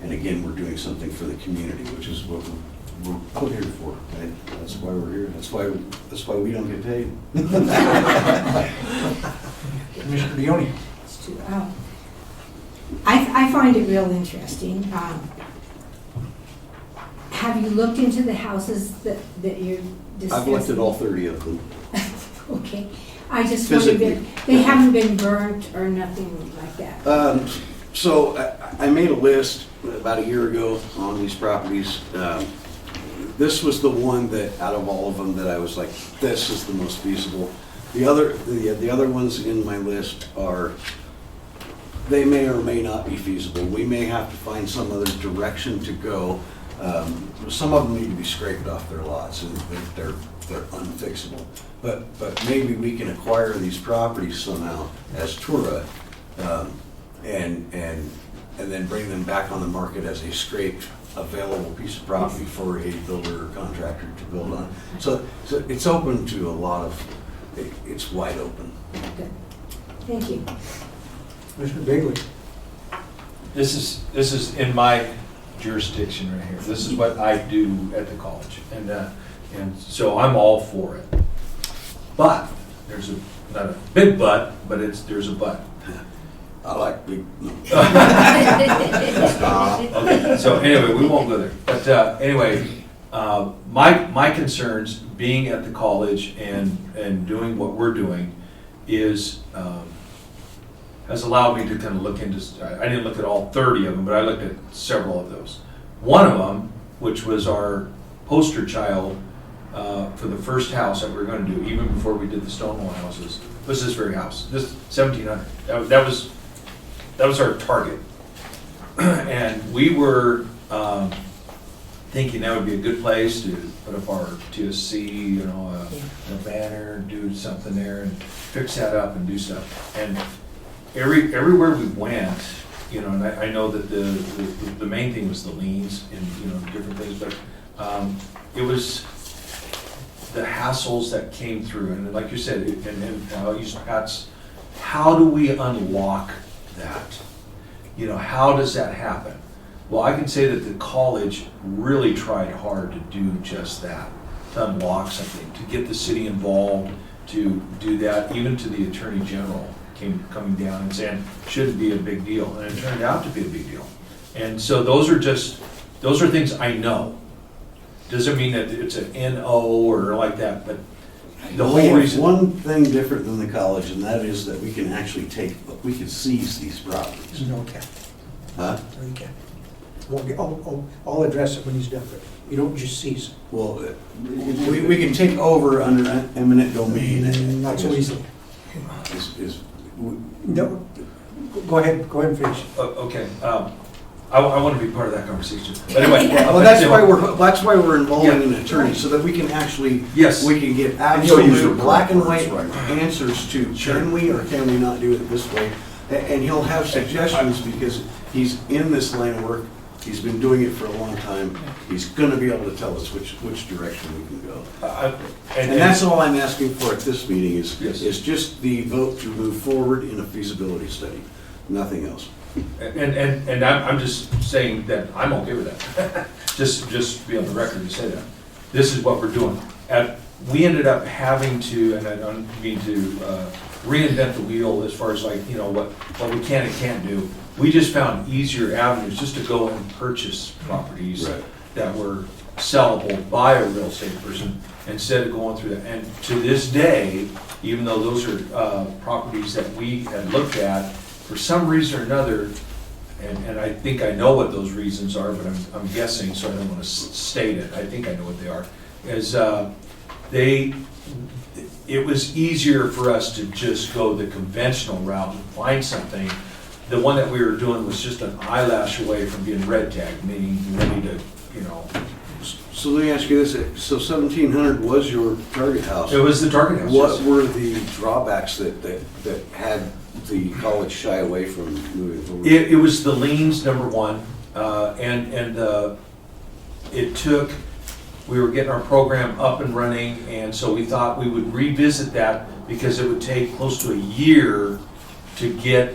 And again, we're doing something for the community, which is what we're out here for. Right? That's why we're here. That's why we don't get paid.
Commissioner Leone.
It's true. I find it real interesting. Have you looked into the houses that you're discussing?
I've looked at all 30 of them.
Okay. I just wondered if they haven't been burnt or nothing like that.
So I made a list about a year ago on these properties. This was the one that, out of all of them, that I was like, this is the most feasible. The other ones in my list are, they may or may not be feasible. We may have to find some other direction to go. Some of them need to be scraped off their lots, and they're unfixable. But maybe we can acquire these properties somehow as TURA, and then bring them back on the market as a scraped, available piece of property for a builder or contractor to build on. So it's open to a lot of, it's wide open.
Good. Thank you.
Commissioner Bagley.
This is in my jurisdiction right here. This is what I do at the college, and so I'm all for it. But there's not a big but there's a but.
I like big. No.
Okay, so anyway, we won't go there. But anyway, my concerns being at the college and doing what we're doing is has allowed me to kind of look into, I didn't look at all 30 of them, but I looked at several of those. One of them, which was our poster child for the first house that we were going to do, even before we did the Stonewall houses, was this very house, this 1700. That was our target. And we were thinking that would be a good place to put up our TSC, a banner, do something there and fix that up and do stuff. And everywhere we went, and I know that the main thing was the liens and, different things, but it was the hassles that came through. And like you said, and I'll use Pat's, how do we unlock that? How does that happen? Well, I can say that the college really tried hard to do just that, to unlock something, to get the city involved, to do that, even to the Attorney General coming down and saying, shouldn't be a big deal, and it turned out to be a big deal. And so those are things I know. Doesn't mean that it's an NO or like that, but the whole reason.
One thing different than the college, and that is that we can actually we can seize these properties.
No, okay.
Huh?
No, you can't. I'll address it when he's done with it. You don't just seize it.
Well, we can take over under eminent domain. And
Not so easily. No, go ahead and finish.
Okay. I want to be part of that conversation. But anyway,
well, that's why we're involving an attorney, so that we can actually,
yes,
we can get absolute black and white answers to can we or can we not do it this way, and he'll have suggestions because he's in this line of work. He's been doing it for a long time. He's going to be able to tell us which direction we can go. And that's all I'm asking for at this meeting is just the vote to move forward in a feasibility study, nothing else.
And I'm just saying that I'm okay with that. just be on the record to say that. This is what we're doing. We ended up having to, and I don't mean to reinvent the wheel as far as what we can and can't do. We just found easier avenues just to go and purchase properties that were sellable by a real estate person instead of going through that. And to this day, even though those are properties that we had looked at, for some reason or another, and I think I know what those reasons are, but I'm guessing, so I don't want to state it. I think I know what they are. Is it was easier for us to just go the conventional route and find something. The one that we were doing was just an eyelash away from being red tagged, meaning ready to, you know.
So let me ask you this, so 1700 was your target house?
It was the target house.
What
yes.
were the drawbacks that had the college shy away from moving forward?
It was the liens, number one, and it took, we were getting our program up and running, and so we thought we would revisit that because it would take close to a year to get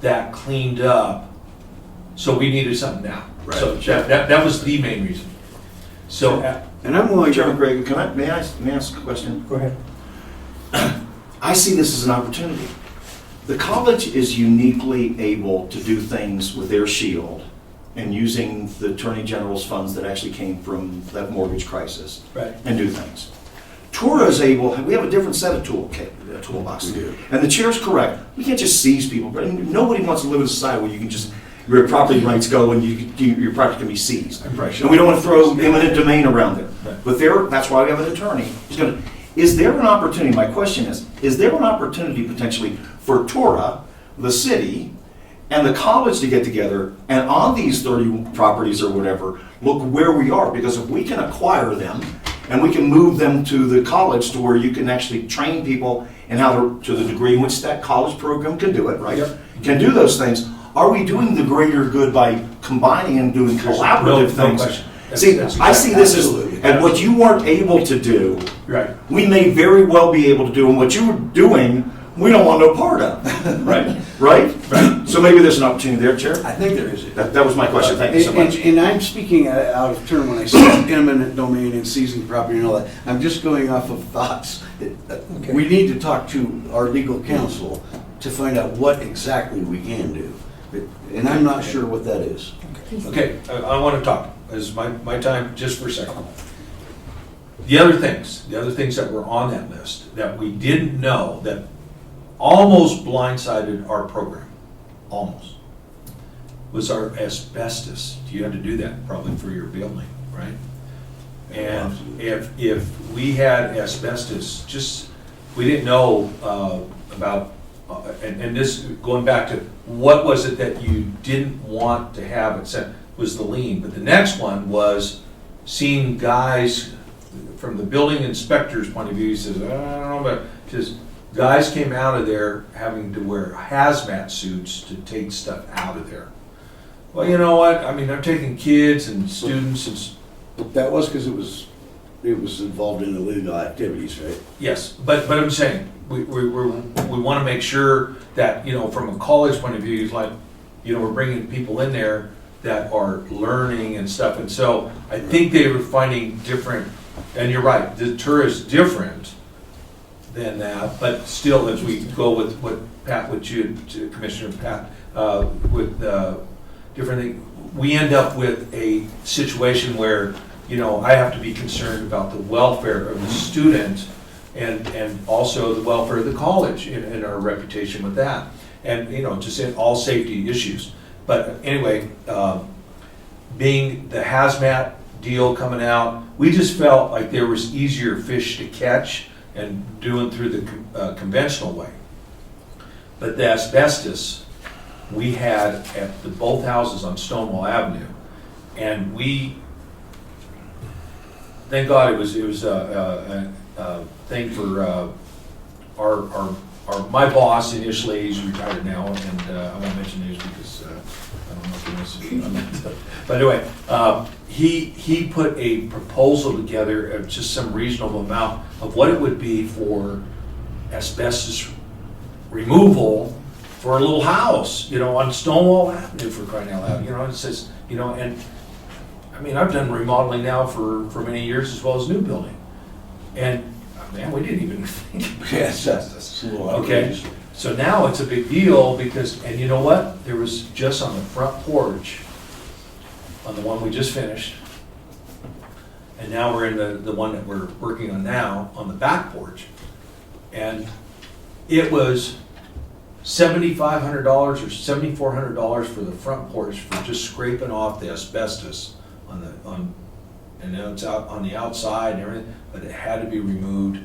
that cleaned up. So we needed something now.
Right.
So that was the main reason. So,
And I'm willing
Chairman
to,
Greg, may I ask a question?
Go ahead.
I see this as an opportunity. The college is uniquely able to do things with their shield and using the Attorney General's funds that actually came from that mortgage crisis
right.
and do things. TURA is able, we have a different set of toolboxes.
We do.
And the chair's correct. We can't just seize people, but nobody wants to live in a society where you can just, your property rights go and your property can be seized. And we don't want to throw eminent domain around it.
Right.
But that's why we have an attorney. Is there an opportunity, my question is there an opportunity potentially for TURA, the city, and the college to get together and on these 30 properties or whatever, look where we are? Because if we can acquire them and we can move them to the college to where you can actually train people and how to the degree in which that college program can do it, right?
Yep.
Can do those things. Are we doing the greater good by combining and doing collaborative things?
No question.
See,
That's
I see this as,
absolutely.
and what you weren't able to do,
Right.
we may very well be able to do, and what you were doing, we don't want no part of.
Right.
Right? Right. So maybe there's an opportunity there, Chair?
I think there is.
That was my question, thank you so much.
And I'm speaking out of turn when I say eminent domain and seizing property and all that. I'm just going off of thoughts. We need to talk to our legal counsel to find out what exactly we can do. And I'm not sure what that is.
Okay, I want to talk. This is my time just for a second. The other things that were on that list that we didn't know that almost blindsided our program, almost, was our asbestos. You had to do that probably for your building, right? And if we had asbestos, we didn't know about, and this, going back to, what was it that you didn't want to have, it said, was the lien. But the next one was seeing guys, from the building inspector's point of view, he says, I don't know, but just guys came out of there having to wear hazmat suits to take stuff out of there. Well, you know what? I mean, I'm taking kids and students and.
But that was because it was involved in illegal activities, right?
Yes, but I'm saying, we want to make sure that, from a college point of view, like, we're bringing people in there that are learning and stuff. And so I think they were finding different, and you're right, the TURA is different than that, but still, as we go with what Pat, with you, Commissioner Pat, with different things, we end up with a situation where, I have to be concerned about the welfare of the student and also the welfare of the college and our reputation with that. And, just in all safety issues. But anyway, being the hazmat deal coming out, we just felt like there was easier fish to catch and doing through the conventional way. But the asbestos we had at both houses on Stonewall Avenue, and thank God it was a thing for my boss initially. He's retired now, and I won't mention names because I don't know if he wants to be on that. But anyway, he put a proposal together of just some reasonable amount of what it would be for asbestos removal for a little house, on Stonewall Avenue, for crying out loud. It says, and I mean, I've done remodeling now for many years as well as new building, and man, we didn't even think.
Yes, that's a little
Okay,
outrageous.
so now it's a big deal because, and you know what? There was just on the front porch, on the one we just finished, And now we're in the one that we're working on now, on the back porch. And it was $7,500 or $7,400 for the front porch for just scraping off the asbestos and then it's out on the outside and everything, but it had to be removed.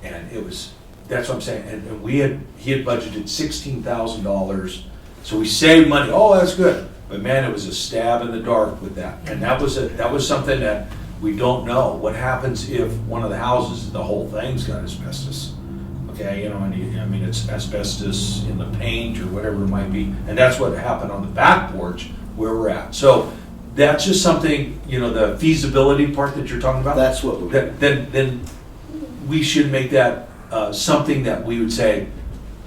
And it was, that's what I'm saying, and he had budgeted $16,000, so we saved money. Oh, that's good. But man, it was a stab in the dark with that. And that was something that we don't know. What happens if one of the houses, the whole thing's got asbestos? Okay, you know, I mean, it's asbestos in the paint or whatever it might be. And that's what happened on the back porch where we're at. So that's just something, you know, the feasibility part that you're talking about.
That's what we're.
Then we should make that something that we would say,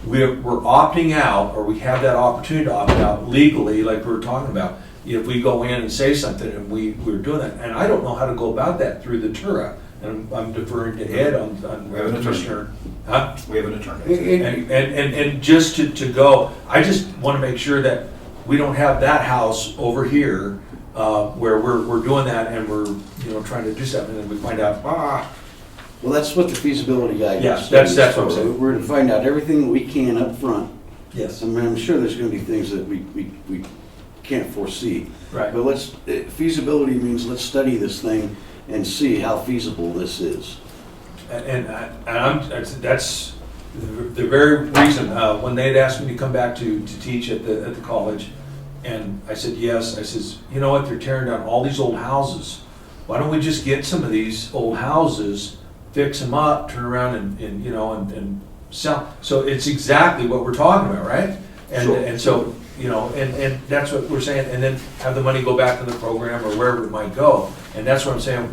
we're opting out, or we have that opportunity to opt out legally, like we were talking about. If we go in and say something and we're doing that, and I don't know how to go about that through the TURA, and I'm deferring to Ed on
We have an attorney.
Commissioner. Huh?
We have an attorney.
And just to go, I just want to make sure that we don't have that house over here where we're doing that and we're, you know, trying to do something and then we find out,
Well, that's what the feasibility guide
Yeah,
is.
that's what I'm saying.
We're to find out everything we can up front.
yes,
I mean, I'm sure there's gonna be things that we can't foresee.
right.
But feasibility means let's study this thing and see how feasible this is.
That's the very reason, when they'd asked me to come back to teach at the college, and I said yes, I says, you know what, they're tearing down all these old houses. Why don't we just get some of these old houses, fix them up, turn around and you know, and sell? So it's exactly what we're talking about, right?
Sure.
And so, you know, and that's what we're saying, and then have the money go back to the program or wherever it might go. And that's what I'm saying,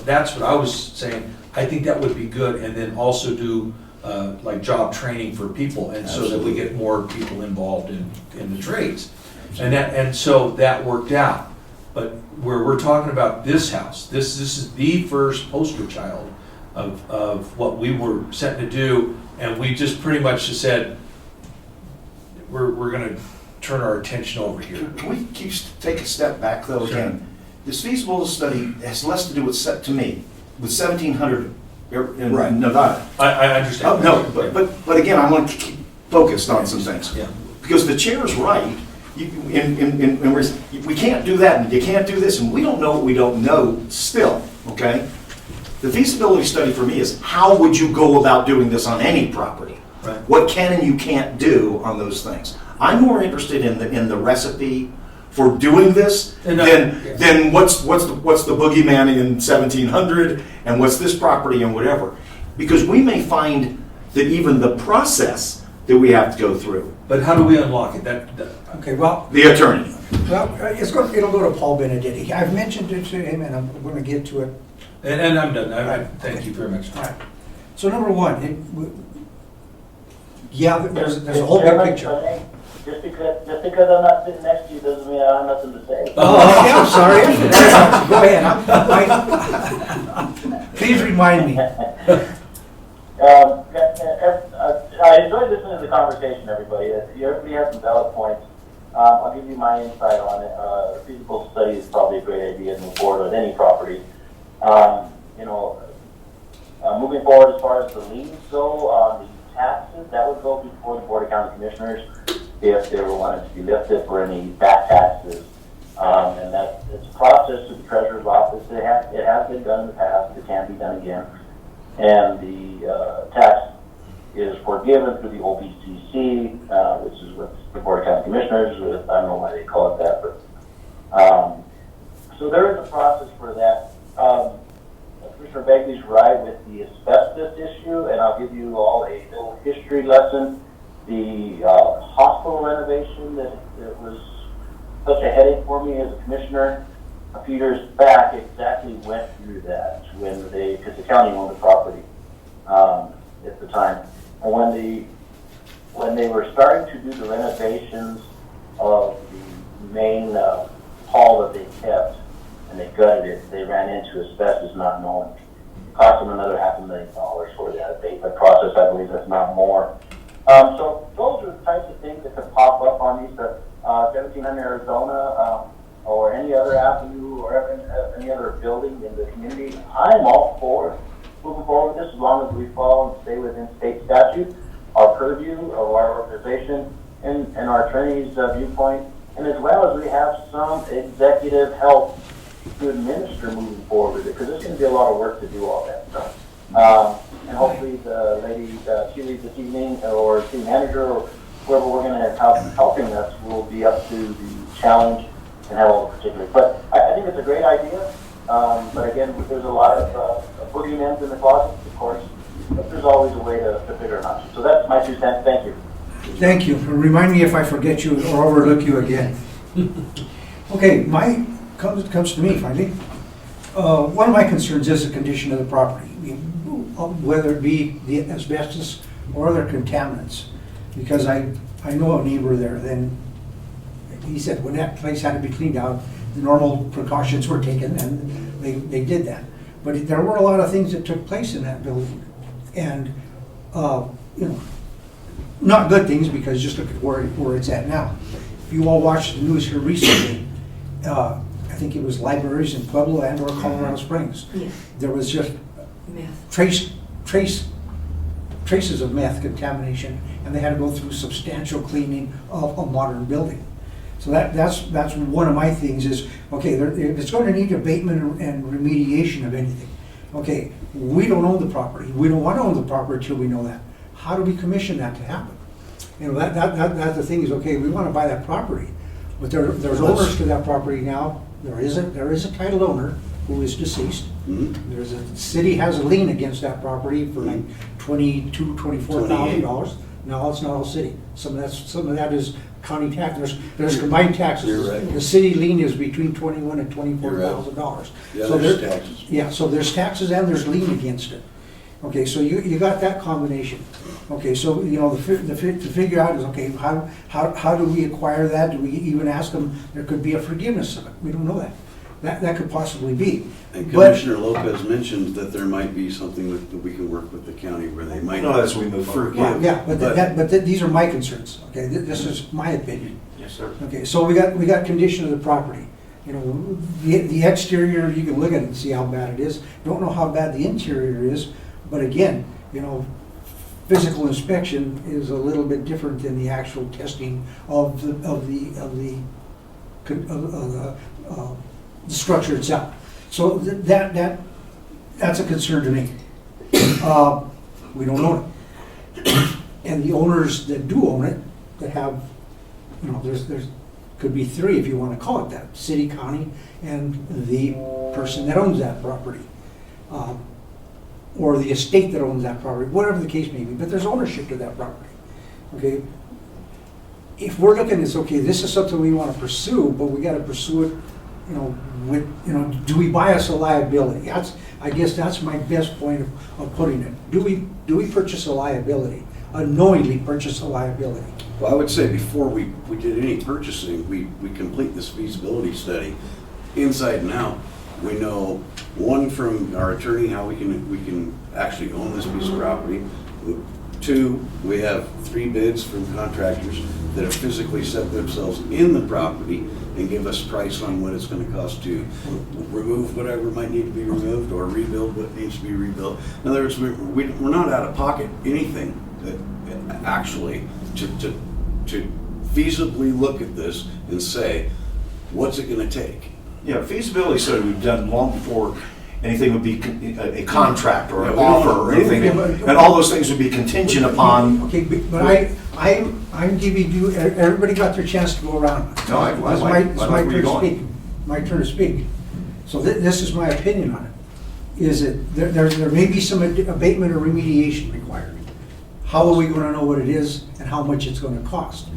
that's what I was saying, I think that would be good, and then also do like job training for people, and so that we get more people involved in the trades. And so that worked out. But where we're talking about this house, this is the first poster child of what we were set to do, and we just pretty much just said, we're gonna turn our attention over here.
Can we take a step back though again? This feasibility study has less to do with, to me, with 1,700 in
Right.
Nevada.
I understand.
Oh, no, but again, I want to keep focused on some things.
Yeah.
Because the chair's right, we can't do that, and you can't do this, and we don't know what we don't know still, okay? The feasibility study for me is, how would you go about doing this on any property?
Right.
What can and you can't do on those things? I'm more interested in the recipe for doing this than what's the boogeyman in 1700 and what's this property and whatever. Because we may find that even the process that we have to go through.
But how do we unlock it?
Okay, well,
The attorney.
it'll go to Paul Benedetti. I've mentioned it to him, and I'm going to get to it.
And I'm done. I thank you very much.
All right. So number one, there's a whole big picture.
Just because I'm not sitting next to you doesn't mean I have nothing to say.
Oh, yeah, I'm sorry. Go ahead. Please remind me.
I enjoyed listening to the conversation, everybody. Everybody has some valid points. I'll give you my insight on it. A feasible study is probably a great idea to move forward with any property. Moving forward as far as the liens go on the taxes, that would go before the Board of County Commissioners if they were wanted to be lifted for any back taxes. And it's a process to the Treasurer's Office. It has been done in the past. It can be done again. And the tax is forgiven through the OBCC, which is with the Board of County Commissioners. I don't know why they call it that, but so there is a process for that. Commissioner Begley's right with the asbestos issue, and I'll give you all a little history lesson. The hospital renovation that was such a headache for me as a commissioner a few years back exactly went through that because the county owned the property at the time. And when they were starting to do the renovations of the main hall that they kept, and they gutted it, they ran into asbestos not knowing. It cost them another $500,000 for that abatement process. I believe that's not more. So those are the types of things that could pop up on these 1700 Arizona or any other avenue or any other building in the community, I'm all for moving forward with this as long as we follow and stay within state statute, our purview of our organization and our attorney's viewpoint, and as well as we have some executive help to administer moving forward with it, because there's going to be a lot of work to do all that stuff. And hopefully the lady, she leads this evening, or city manager, or whoever we're going to have helping us will be up to the challenge and have all the particulars. But I think it's a great idea. But again, there's a lot of boogeymen in the closet, of course, but there's always a way to figure it out. So that's my 2 cents. Thank you.
Thank you. Remind me if I forget you or overlook you again. Okay, comes to me finally. One of my concerns is the condition of the property, whether it be the asbestos or other contaminants. Because I know a neighbor there, then he said when that place had to be cleaned out, the normal precautions were taken, and they did that. But there were a lot of things that took place in that building. And, not good things, because just look at where it's at now. If you all watched the news here recently, I think it was libraries in Pueblo and or Colorado Springs.
Yeah.
There was just
Meth.
traces of meth contamination, and they had to go through substantial cleaning of a modern building. So that's one of my things is, okay, if it's going to need abatement and remediation of anything, okay, we don't own the property. We don't want to own the property until we know that. How do we commission that to happen? That's the thing is, okay, we want to buy that property, but there's owners to that property now. There is a title owner who is deceased.
Mhm.
There's a city has a lien against that property for like $24,000. No, it's not all city. Some of that is county tax. There's combined taxes.
You're right.
The city lien is between $21,000 and $24,000.
Yeah,
So
there's
there-
taxes.
Yeah, so there's taxes and there's lien against it. Okay, so you got that combination. Okay, so, to figure out is, okay, how do we acquire that? Do we even ask them, there could be a forgiveness of it? We don't know that. That could possibly be.
And
But-
Commissioner Lopez mentioned that there might be something that we can work with the county where they might.
No, as we move forward.
Yeah, but these are my concerns, okay? This is my opinion.
Yes, sir.
Okay, so we got condition of the property. The exterior, you can look at it and see how bad it is. Don't know how bad the interior is, but again, physical inspection is a little bit different than the actual testing of the structure itself. So that's a concern to me. We don't own it. And the owners that do own it, that have, there's could be 3 if you want to call it that, city, county, and the person that owns that property. Or the estate that owns that property, whatever the case may be, but there's ownership to that property. Okay? If we're looking at, okay, this is something we want to pursue, but we got to pursue it, do we bias a liability? I guess that's my best point of putting it. Do we purchase a liability, unknowingly purchase a liability?
Well, I would say before we did any purchasing, we complete this feasibility study inside and out. We know, one, from our attorney, how we can actually own this piece of property. 2, we have 3 bids from contractors that have physically set themselves in the property and give us price on what it's going to cost to remove whatever might need to be removed or rebuild what needs to be rebuilt. In other words, we're not out of pocket anything actually to feasibly look at this and say, what's it going to take?
Yeah, feasibility study we've done long before anything would be a contract or an
Yeah,
offer or anything.
Yeah, but-
And all those things would be contingent upon.
Okay, but I'm giving you, everybody got their chance to go around.
No, I
It's
like
my
where you're
turn to
going.
speak. My turn to speak. So this is my opinion on it. Is that there may be some abatement or remediation required. How are we gonna know what it is and how much it's gonna cost?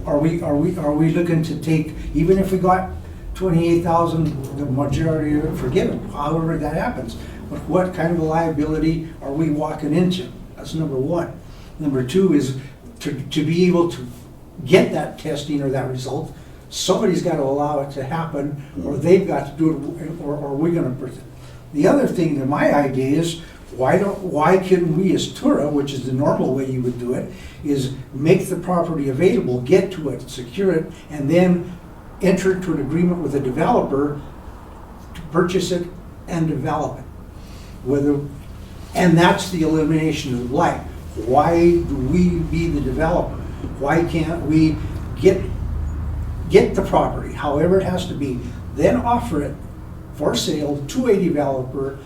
Are we looking to take, even if we got 28,000, the majority of it forgiven, however that happens, but what kind of a liability are we walking into? That's number 1. Number 2 is to be able to get that testing or that result, somebody's got to allow it to happen, or they've got to do it, or are we going to? The other thing that my idea is, why couldn't we as TURA, which is the normal way you would do it, is make the property available, get to it, secure it, and then enter into an agreement with a developer purchase it and develop it. And that's the elimination of blight. Why do we be the developer? Why can't we get the property, however it has to be, then offer it for sale to a developer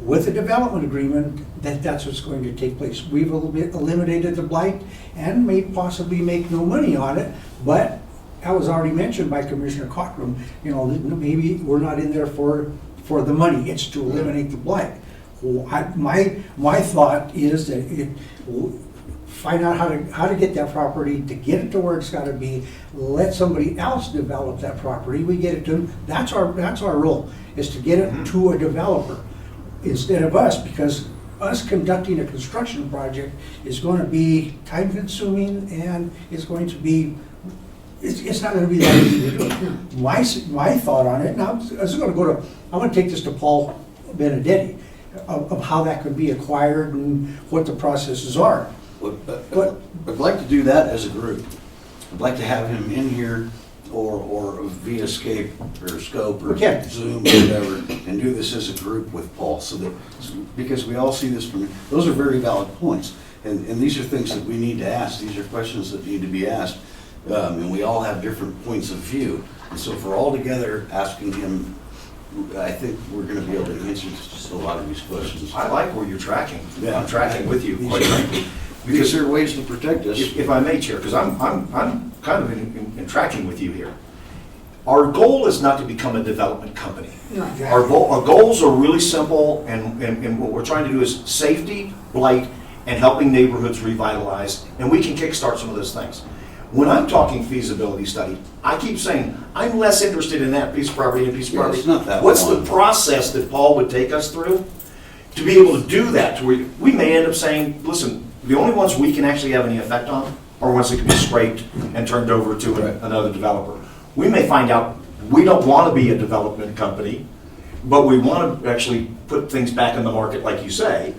with a development agreement that's what's going to take place. We've eliminated the blight and may possibly make no money on it, but that was already mentioned by Commissioner Cockrum, maybe we're not in there for the money, it's to eliminate the blight. My thought is that find out how to get that property, to get it to where it's gotta be, let somebody else develop that property, we get it to them, that's our role, is to get it to a developer instead of us, because us conducting a construction project is gonna be time consuming and it's going to be, it's not gonna be that easy to do. My thought on it, now, I'm gonna take this to Paul Benedetti, of how that could be acquired and what the processes are.
I'd like to do that as a group. I'd like to have him in here or via Skype or Scope or
Okay.
Zoom or whatever, and do this as a group with Paul, because we all see this from, those are very valid points. And these are things that we need to ask. These are questions that need to be asked. And we all have different points of view. And so if we're all together asking him, I think we're gonna be able to answer just a lot of these questions.
I like where you're tracking.
Yeah.
I'm tracking with you, quite frankly.
Because there are ways to protect us.
If I may, Chair, because I'm kind of in tracking with you here. Our goal is not to become a development company. Our goals are really simple, and what we're trying to do is safety, blight, and helping neighborhoods revitalize, and we can kickstart some of those things. When I'm talking feasibility study, I keep saying, I'm less interested in that piece of property and piece of
Yeah,
property.
it's not that
What's
long.
the process that Paul would take us through to be able to do that? To where we may end up saying, listen, the only ones we can actually have any effect on are ones that can be scraped and turned over to another developer. We may find out we don't want to be a development company, but we want to actually put things back in the market, like you say,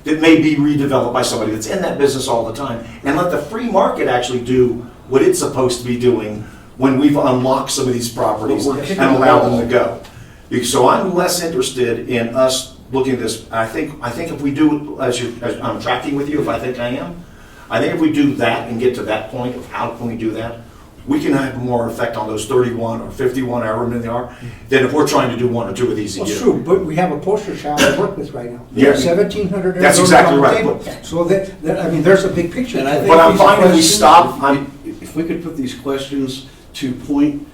that may be redeveloped by somebody that's in that business all the time, and let the free market actually do what it's supposed to be doing when we've unlocked some of these properties
But we're
and
kicking
allowed
the
them to go. So I'm less interested in us looking at this. I think if we do, as I'm tracking with you, if I think if we do that and get to that point of how can we do that, we can have more effect on those 31 or 51, however many they are, than if we're trying to do one or two of these a
Well,
year.
it's true, but we have a poster child to work with right now.
Yes.
1,700.
That's exactly right.
So there's a big picture.
And I think
But I'm
these
fine if we
questions-
stop.
If we could put these questions to point,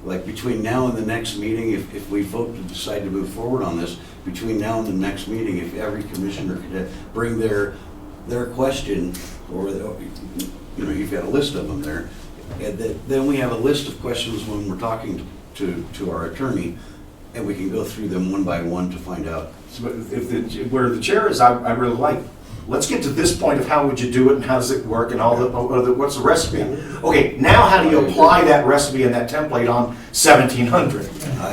like between now and the next meeting, if we vote to decide to move forward on this, between now and the next meeting, if every commissioner could bring their question, or, you've got a list of them there, and then we have a list of questions when we're talking to our attorney, and we can go through them one by one to find out.
So where the chair is, I really like, let's get to this point of how would you do it and how does it work and what's the recipe? Okay, now how do you apply that recipe and that template on 1,700?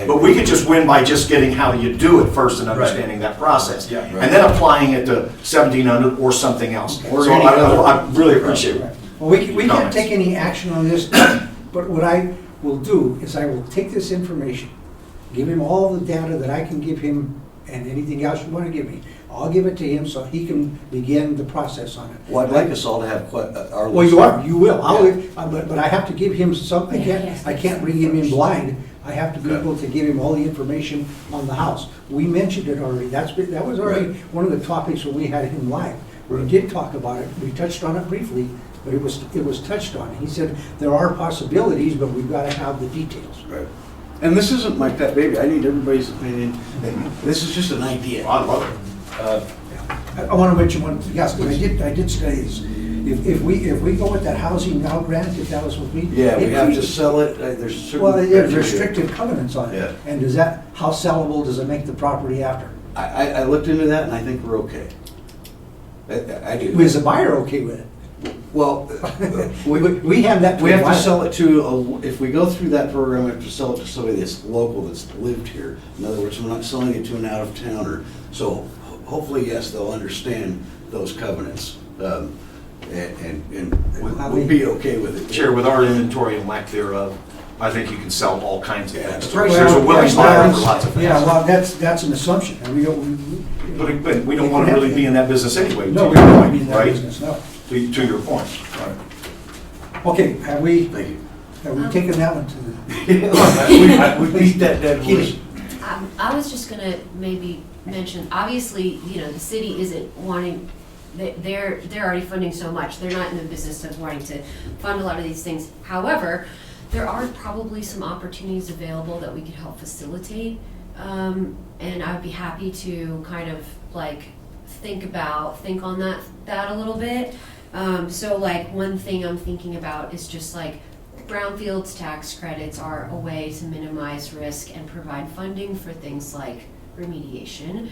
But we could just win by just getting how you do it first and understanding that process.
Yeah.
And then applying it to 1,700 or something else.
Or
So
any other-
I really appreciate it.
Well, we can't
Comments.
take any action on this, but what I will do is I will take this information, give him all the data that I can give him, and anything else you want to give me. I'll give it to him so he can begin the process on it.
Well, I'd like us all to have our
Well,
list.
you will,
Yeah.
but I have to give him some,
Yes.
I can't bring him in blind. I have to be able to give him all the information on the house. We mentioned it already, that was already
Right.
one of the topics when we had him live. We did talk about it, we touched on it briefly, but it was touched on. He said, there are possibilities, but we've got to have the details.
Right. And this isn't my pet baby, I need everybody's opinion, this is just an idea.
I love it.
I want to mention one, yes, but I did study this. If we go with that housing now grant, if that was with me.
Yeah, we
it
have to
creates-
sell it, there's certain.
Well, there's restrictive covenants on
Yeah.
it. And how sellable does it make the property after?
I looked into that and I think we're okay. I do.
Is the buyer okay with it?
Well,
We have that.
we have to sell it to, if we go through that program, we have to sell it to somebody that's local, that's lived here. In other words, we're not selling it to an out-of-towner. So hopefully, yes, they'll understand those covenants, and we'll be okay with it.
Chair, with our inventory and lack thereof, I think you can sell all kinds of things.
Well,
There's a willing buyer for lots of things.
Yeah, well, that's an assumption, and we don't.
But we don't want to really be in that business anyway.
No,
to
we
your
don't want
point,
to be in that
right?
business, no.
To your point.
Okay, have we
Thank you.
taken that one to the?
We beat that dead horse.
I was just gonna maybe mention, obviously, the city isn't wanting, they're already funding so much. They're not in the business of wanting to fund a lot of these things. However, there are probably some opportunities available that we could help facilitate. And I would be happy to kind of like think on that a little bit. So like one thing I'm thinking about is just like brownfields tax credits are a way to minimize risk and provide funding for things like remediation.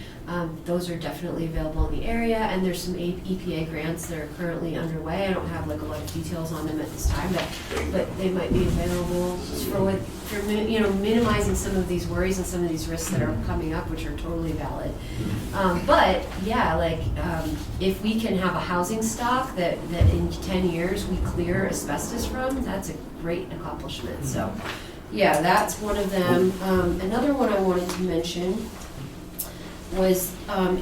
Those are definitely available in the area, and there's some EPA grants that are currently underway. I don't have like a lot of details on them at this time, but they might be available for minimizing some of these worries and some of these risks that are coming up, which are totally valid. But yeah, like if we can have a housing stock that in 10 years we clear asbestos from, that's a great accomplishment. So yeah, that's one of them. Another one I wanted to mention was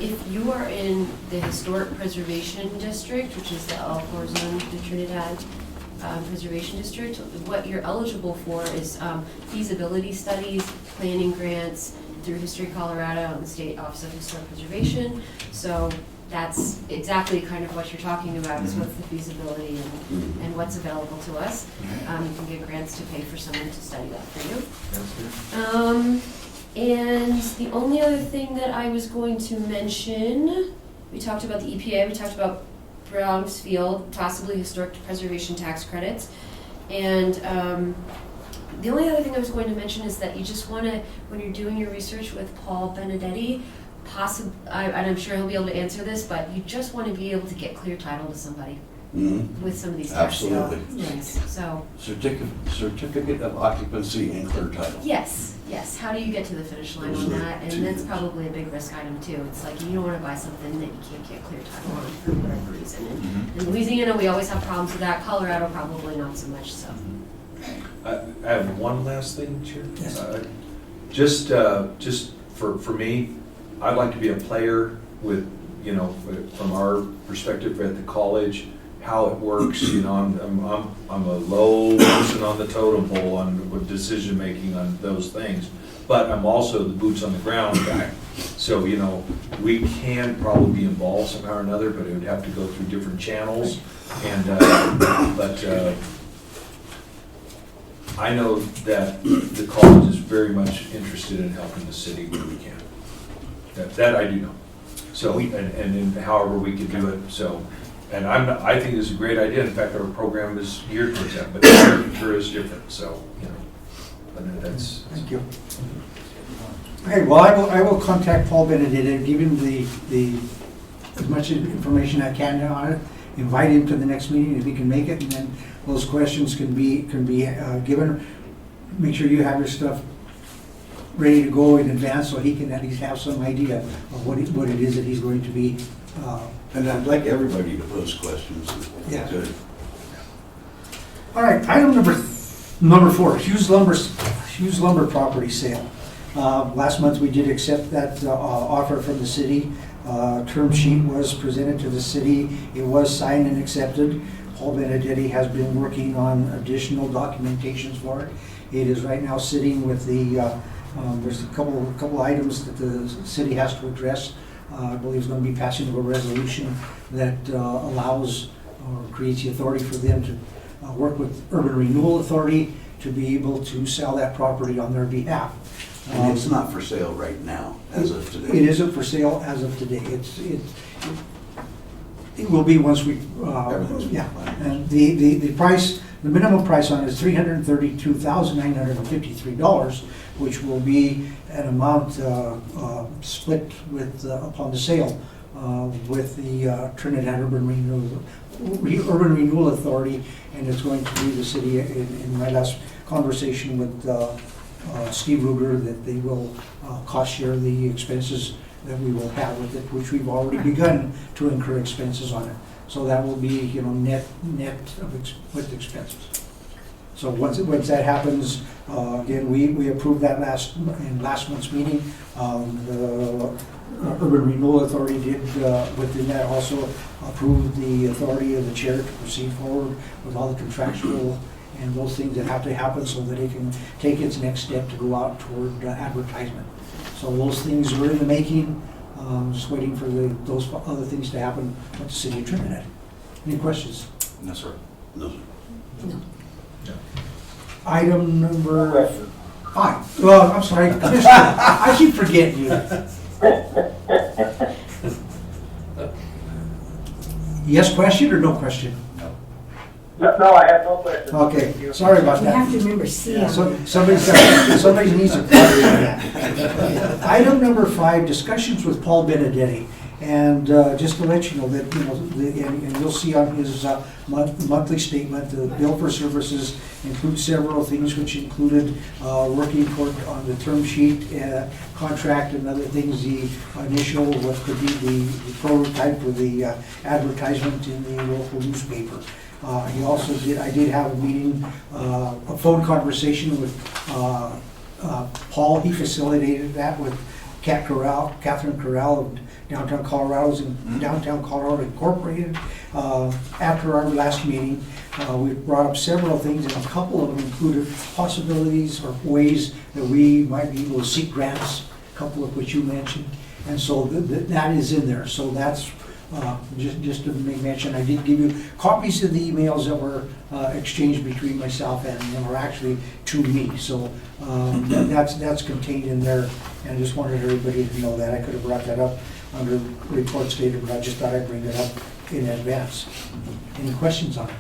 if you are in the Historic Preservation District, which is the L4 zone, the Trinidad Preservation District, what you're eligible for is feasibility studies, planning grants through History Colorado and the State Office of Historic Preservation. So that's exactly kind of what you're talking about, is what's the feasibility and what's available to us. You can get grants to pay for someone to study that for you. And the only other thing that I was going to mention, we talked about the EPA, we talked about Brownsfield, possibly historic preservation tax credits. And the only other thing I was going to mention is that you just want to, when you're doing your research with Paul Benedetti, and I'm sure he'll be able to answer this, but you just want to be able to get clear title to somebody with some of these tax
Absolutely.
things. So
Certificate of occupancy and clear title.
yes. How do you get to the finish line on that? And that's probably a big risk item too. It's like you don't want to buy something that you can't get clear title on for whatever reason. And in Louisiana, we always have problems with that. Colorado, probably not so much. So.
I have one last thing, Chair.
Yes.
Just for me, I'd like to be a player with, from our perspective at the college, how it works. I'm a low person on the totem pole with decision making on those things, but I'm also the boots on the ground guy. So we can probably be involved somehow or another, but it would have to go through different channels. And but I know that the college is very much interested in helping the city where we can. That I do know. So and however we can do it. So. And I think it's a great idea. In fact, our program is geared towards that, but TURA is different. So, but that's.
Thank you. Okay, well, I will contact Paul Benedetti and give him the as much information I can on it. Invite him to the next meeting if he can make it, and then those questions can be given. Make sure you have your stuff ready to go in advance, so he can at least have some idea of what it is that he's going to be.
And I'd like everybody to pose questions.
Yeah.
Good.
All right, item number 4, Hughes Lumber property sale. Last month, we did accept that offer from the city. Term sheet was presented to the city. It was signed and accepted. Paul Benedetti has been working on additional documentations for it. It is right now sitting with the, there's a couple items that the city has to address. I believe it's going to be passing a resolution that allows or creates the authority for them to work with Urban Renewal Authority to be able to sell that property on their behalf.
And it's not for sale right now, as of today.
It isn't for sale as of today. It will be once we,
Everything's
yeah.
planned.
And the price, the minimum price on it is $332,953, which will be an amount split with upon the sale with the Trinidad Urban Renewal Authority, and it's going to be the city. In my last conversation with Steve Ruger, that they will cost share the expenses that we will have with it, which we've already begun to incur expenses on it. So that will be, net with expenses. So once that happens, again, we approved that in last month's meeting. The Urban Renewal Authority did, within that, also approve the authority of the chair to proceed forward with all the contractual and those things that have to happen so that it can take its next step to go out toward advertisement. So those things are in the making, just waiting for those other things to happen with the city of Trinidad. Any questions?
No, sir.
No, sir.
No.
Item
No
number
question.
5. Well, I'm sorry, Commissioner, I keep forgetting you. Yes question or no question?
No, I have no questions.
Okay, sorry about
You have
that.
to remember C
Yeah,
on
so
there.
somebody needs to clarify that. Item number 5, discussions with Paul Benedetti. And just to let you know that, and you'll see on his monthly statement, the bill for services includes several things, which included working on the term sheet, contract, and other things, the initial, what could be the prototype for the advertisement in the local newspaper. He also I did have a meeting, a phone conversation with Paul. He facilitated that with Catherine Corral of Downtown Colorado Incorporated. After our last meeting, we brought up several things, and a couple of them included possibilities or ways that we might be able to seek grants, a couple of which you mentioned. And so that is in there. So that's just to make mention. I did give you copies of the emails that were exchanged between myself and them, or actually to me. So that's contained in there, and I just wanted everybody to know that. I could have brought that up under report stated, but I just thought I'd bring it up in advance. Any questions on it?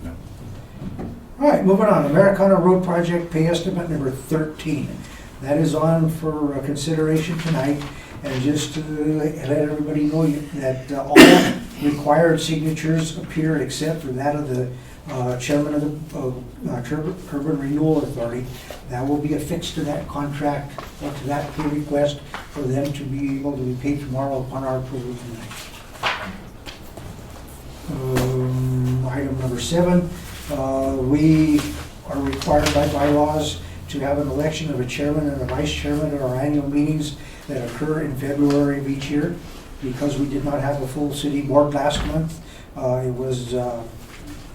No.
All right, moving on. Americana Road Project, pay estimate number 13. That is on for consideration tonight. And just to let everybody know that all required signatures appear except for that of the chairman of the Urban Renewal Authority. That will be affixed to that contract or to that pay request for them to be able to be paid tomorrow upon our approval tonight. Item number 7, we are required by bylaws to have an election of a chairman and a vice chairman at our annual meetings that occur in February of each year. Because we did not have a full city board last month, it was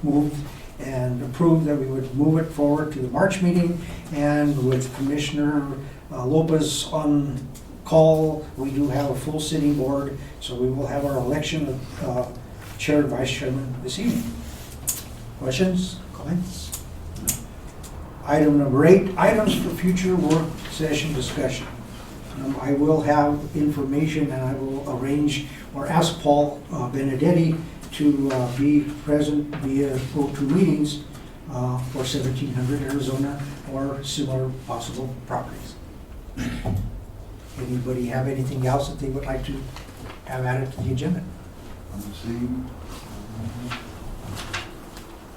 moved and approved that we would move it forward to the March meeting. And with Commissioner Lopez on call, we do have a full city board, so we will have our election of chair and vice chairman this evening. Questions, comments? Item number 8, items for future work session discussion. I will have information, and I will arrange or ask Paul Benedetti to be present via go-to meetings for 1700 Arizona or similar possible properties. Anybody have anything else that they would like to have added to the agenda?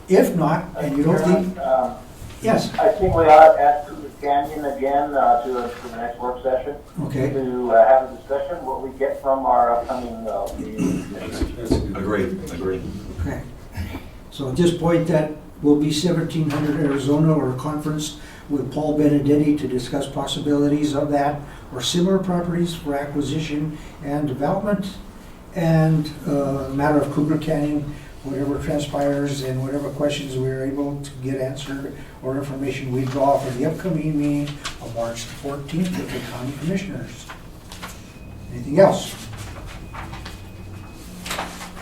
If not, and you don't think, yes,
I think we ought to ask the Canyon again to the next work session
okay.
to have a discussion, what we get from our upcoming meeting.
That's a good.
Agreed.
Okay. So at this point, that will be 1700 Arizona, or a conference with Paul Benedetti to discuss possibilities of that or similar properties for acquisition and development, and a matter of Cougar Canyon, whatever transpires and whatever questions we're able to get answered or information we draw for the upcoming meeting of March the 14th with the county commissioners. Anything else?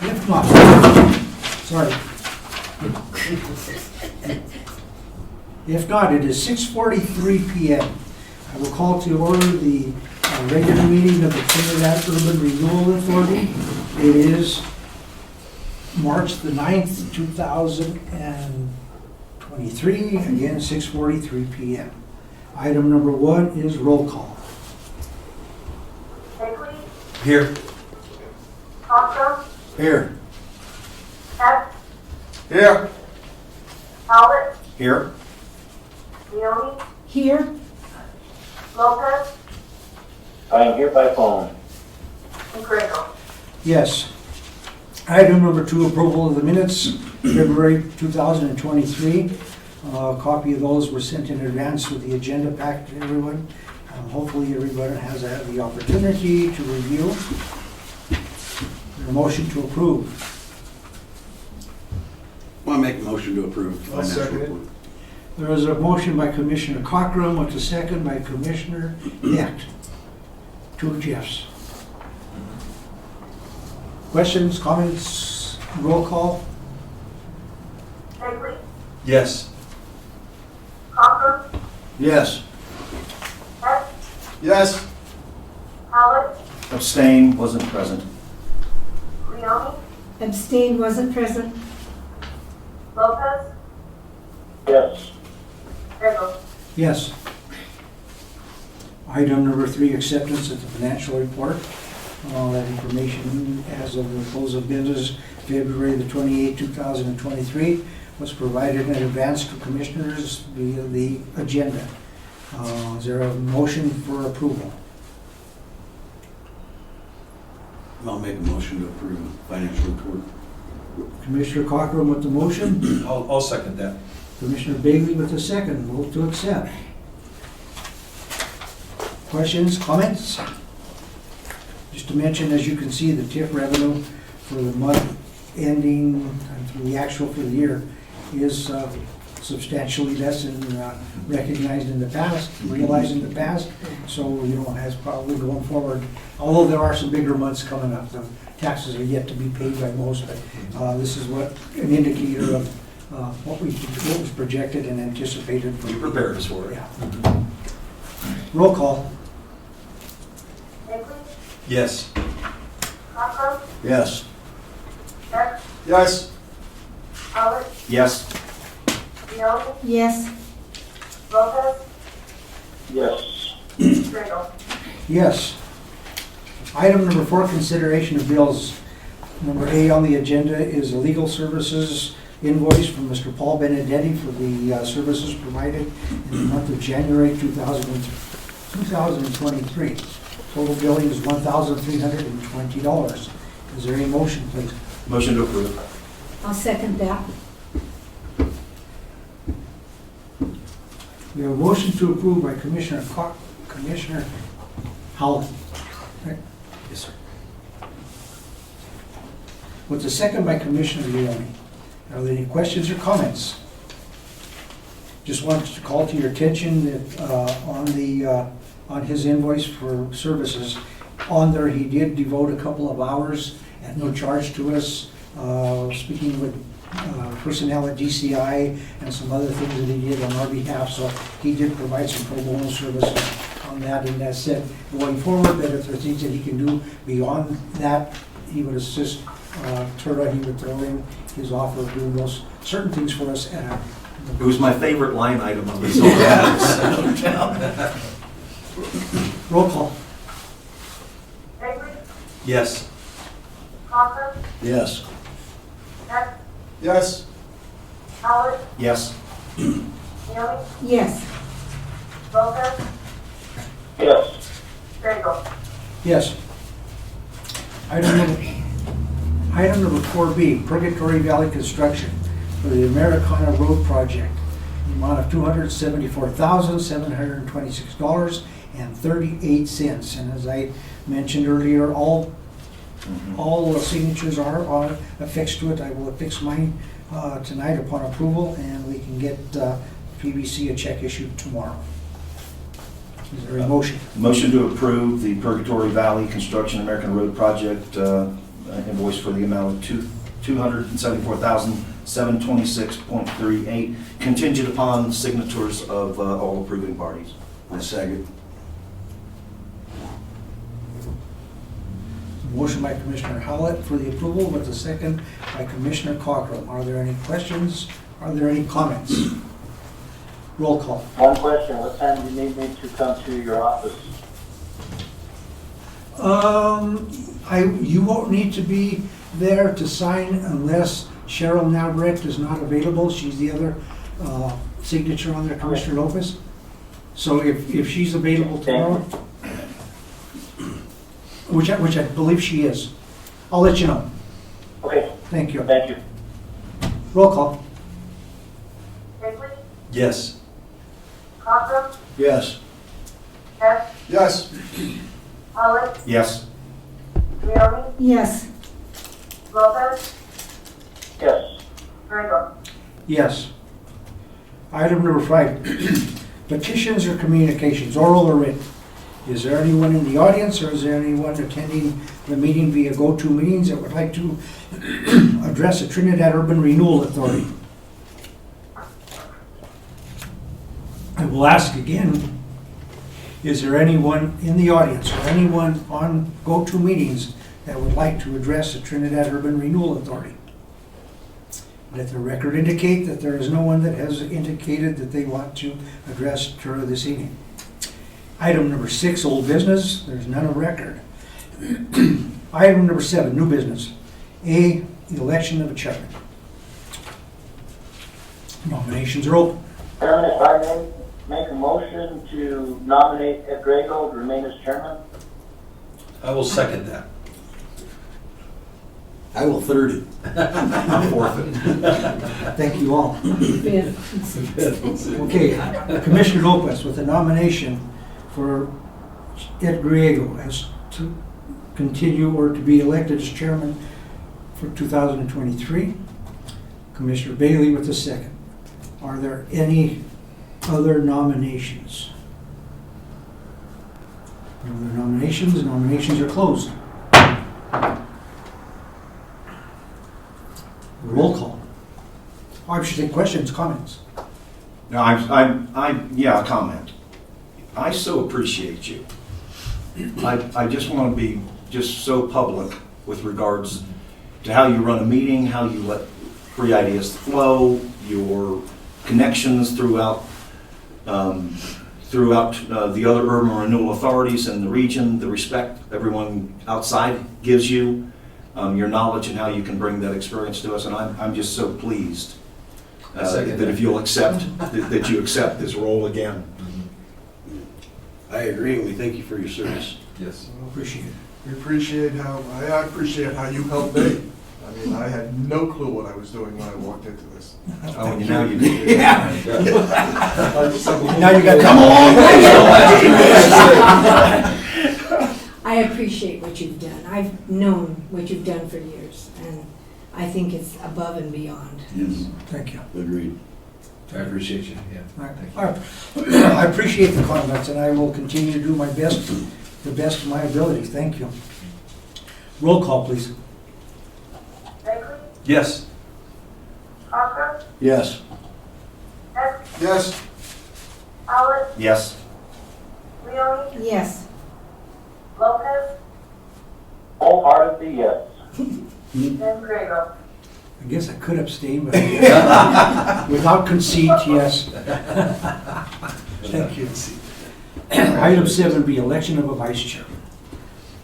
If not, sorry. If not, it is 6:43 p.m. I will call to order the regular meeting of the Trinidad Urban Renewal Authority. It is March the 9th, 2023, again 6:43 p.m. Item number 1 is roll call.
Bakley,
Here.
Thompson,
Here.
Hess,
Here.
Talbot,
Here.
Leone,
Here,
Lopez,
I am here by phone.
and Grego.
Yes. Item number 2, approval of the minutes February 2023. A copy of those were sent in advance with the agenda pack to everyone. Hopefully everyone has had the opportunity to review. A motion to approve.
Want to make a motion to approve the
I'll
financial
second it.
report.
There is a motion by Commissioner Cochran with a second by Commissioner Net. Two Jeffs. Questions, comments, roll call?
Bagley,
Yes.
Cochran,
Yes.
Hess,
Yes.
Howard,
Abstain, wasn't present.
Leoni,
Abstained, wasn't present.
Lopez,
Yes.
Grego.
Yes. Item number 3, acceptance of the financial report. That information as of the close of business, February the 28th, 2023, was provided in advance to commissioners via the agenda. Is there a motion for approval?
I'll make a motion to approve the financial report.
Commissioner Cochran with the motion,
I'll second that.
Commissioner Bailey with the second. Vote to accept. Questions, comments? Just to mention, as you can see, the TIF revenue for the month ending, and for the actual for the year, is substantially less than recognized in the past, realized in the past. So, as probably going forward, although there are some bigger months coming up, the taxes are yet to be paid by most, but this is an indicator of what was projected and anticipated.
You prepared us for it.
Yeah. Roll call.
Bagley,
Yes.
Cochran,
Yes.
Hess,
Yes.
Howard,
Yes.
Leoni,
Yes.
Lopez,
Yes.
Grego.
Yes. Item number 4, consideration of bills. Number A on the agenda is a legal services invoice from Mr. Paul Benedetti for the services provided in the month of January 2023. Total billing is $1,320. Is there any motion, please?
Motion to approve.
I'll second that.
We have a motion to approve by Commissioner Howland.
Yes, sir.
With the second by Commissioner Leoni. Are there any questions or comments? Just wanted to call to your attention that on his invoice for services, on there he did devote a couple of hours at no charge to us, speaking with personnel at DCI and some other things that he did on our behalf. So he did provide some pro bono services on that, and that said, going forward, that if there are things that he can do beyond that, he would assist TURA, he would throw in his offer of doing those certain things for us at a...
It was my favorite line item on this whole ad.
Roll call.
Bagley,
Yes.
Cochran,
Yes.
Hess,
Yes.
Howard,
Yes.
Leoni,
Yes.
Lopez,
Yes.
Grego.
Yes. Item number 4B, Purgatory Valley Construction for the Americana Road Project. The amount of $274,726.38. And as I mentioned earlier, all signatures are affixed to it. I will affix mine tonight upon approval, and we can get PBC a check issued tomorrow. Is there a motion?
Motion to approve the Purgatory Valley Construction American Road Project invoice for the amount of $274,726.38, contingent upon signatures of all approving parties.
I second.
Motion by Commissioner Howlett for the approval, with a second by Commissioner Cochran. Are there any questions? Are there any comments? Roll call.
One question, what time do you need me to come to your office?
You won't need to be there to sign unless Cheryl Navarette is not available. She's the other signature on there, Commissioner Lopez. So if she's available tomorrow, which I believe she is, I'll let you know.
Okay,
Thank you.
thank you.
Roll call.
Bailey?
Yes.
Cochran?
Yes.
Hess?
Yes.
Pollock?
Yes.
Leoni?
Yes.
Lopez?
Yes.
Grego?
Yes. Item number 5, petitions or communications, oral or written. Is there anyone in the audience or is there anyone attending the meeting via GoToMeetings that would like to address the Trinidad Urban Renewal Authority? I will ask again, is there anyone in the audience or anyone on GoToMeetings that would like to address the Trinidad Urban Renewal Authority? Let the record indicate that there is no one that has indicated that they want to address TURA this evening. Item number 6, old business, there's none of record. Item number 7, new business. A, the election of a chairman. Nominations are open.
Chairman, if I may make a motion to nominate Ed Grego to remain as chairman?
I will second that.
I will third it.
I'm forfeit.
Thank you all. Okay, Commissioner Lopez with a nomination for Ed Griego as to continue or to be elected as chairman for 2023. Commissioner Bailey with the second. Are there any other nominations? No other nominations. Nominations are closed. Roll call. Oh, I should say questions, comments.
No, yeah, a comment. I so appreciate you. I just want to be just so public with regards to how you run a meeting, how you let free ideas flow, your connections throughout the other urban renewal authorities in the region, the respect everyone outside gives you, your knowledge and how you can bring that experience to us, and I'm just so pleased that if you'll accept, that you accept this role again.
I agree, and we thank you for your service.
Yes.
Appreciate it.
I appreciate how you helped me. I mean, I had no clue what I was doing when I walked into this.
Oh, now you do.
Yeah.
Now
Now you got to come along.
I appreciate what you've done. I've known what you've done for years, and I think it's above and beyond.
Yes.
Thank you.
Agreed.
I appreciate you, yeah. Thank you.
I appreciate the comments, and I will continue to do my best, the best of my ability. Thank you. Roll call, please.
Bailey?
Yes.
Cochran?
Yes.
Hess?
Yes.
Pollock?
Yes.
Leoni?
Yes.
Lopez?
Wholeheartedly, yes.
And Grego?
I guess I could abstain, but without conceit, yes. Thank you. Item 7B, election of a vice chair.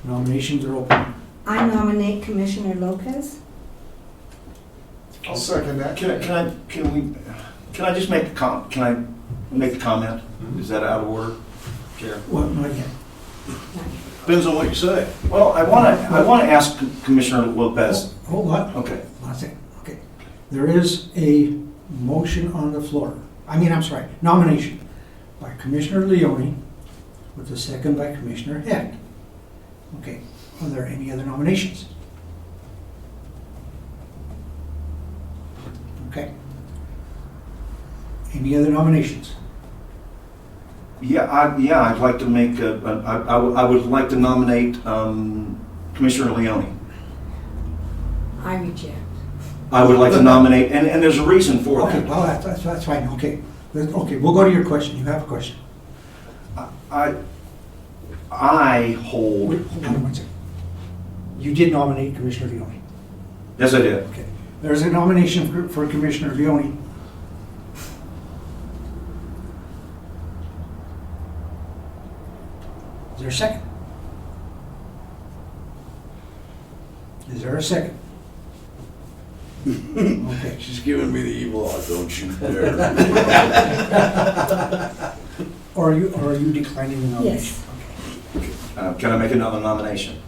Nominations are open.
I nominate Commissioner Lopez.
I'll second that.
Can I just make a comment? Is that out of order, Chair?
Well, not yet.
Depends on what you say.
Well, I want to ask Commissioner Lopez.
Hold on.
Okay.
One second. Okay. There is a motion on the floor. Nomination by Commissioner Leoni with a second by Commissioner Heck. Okay. Are there any other nominations? Okay. Any other nominations?
I'd like to make I would like to nominate Commissioner Leoni.
I reject.
I would like to nominate, and there's a reason for
Okay,
that.
well, that's fine. Okay. Okay, we'll go to your question. You have a question.
I hold.
Wait, hold on one second. You did nominate Commissioner Leoni.
Yes, I did.
Okay. There's a nomination for Commissioner Leoni. Is there a second? Is there a second? Okay.
She's giving me the evil eye, don't you dare.
Or are you declining the nomination?
Yes.
Can I make another nomination?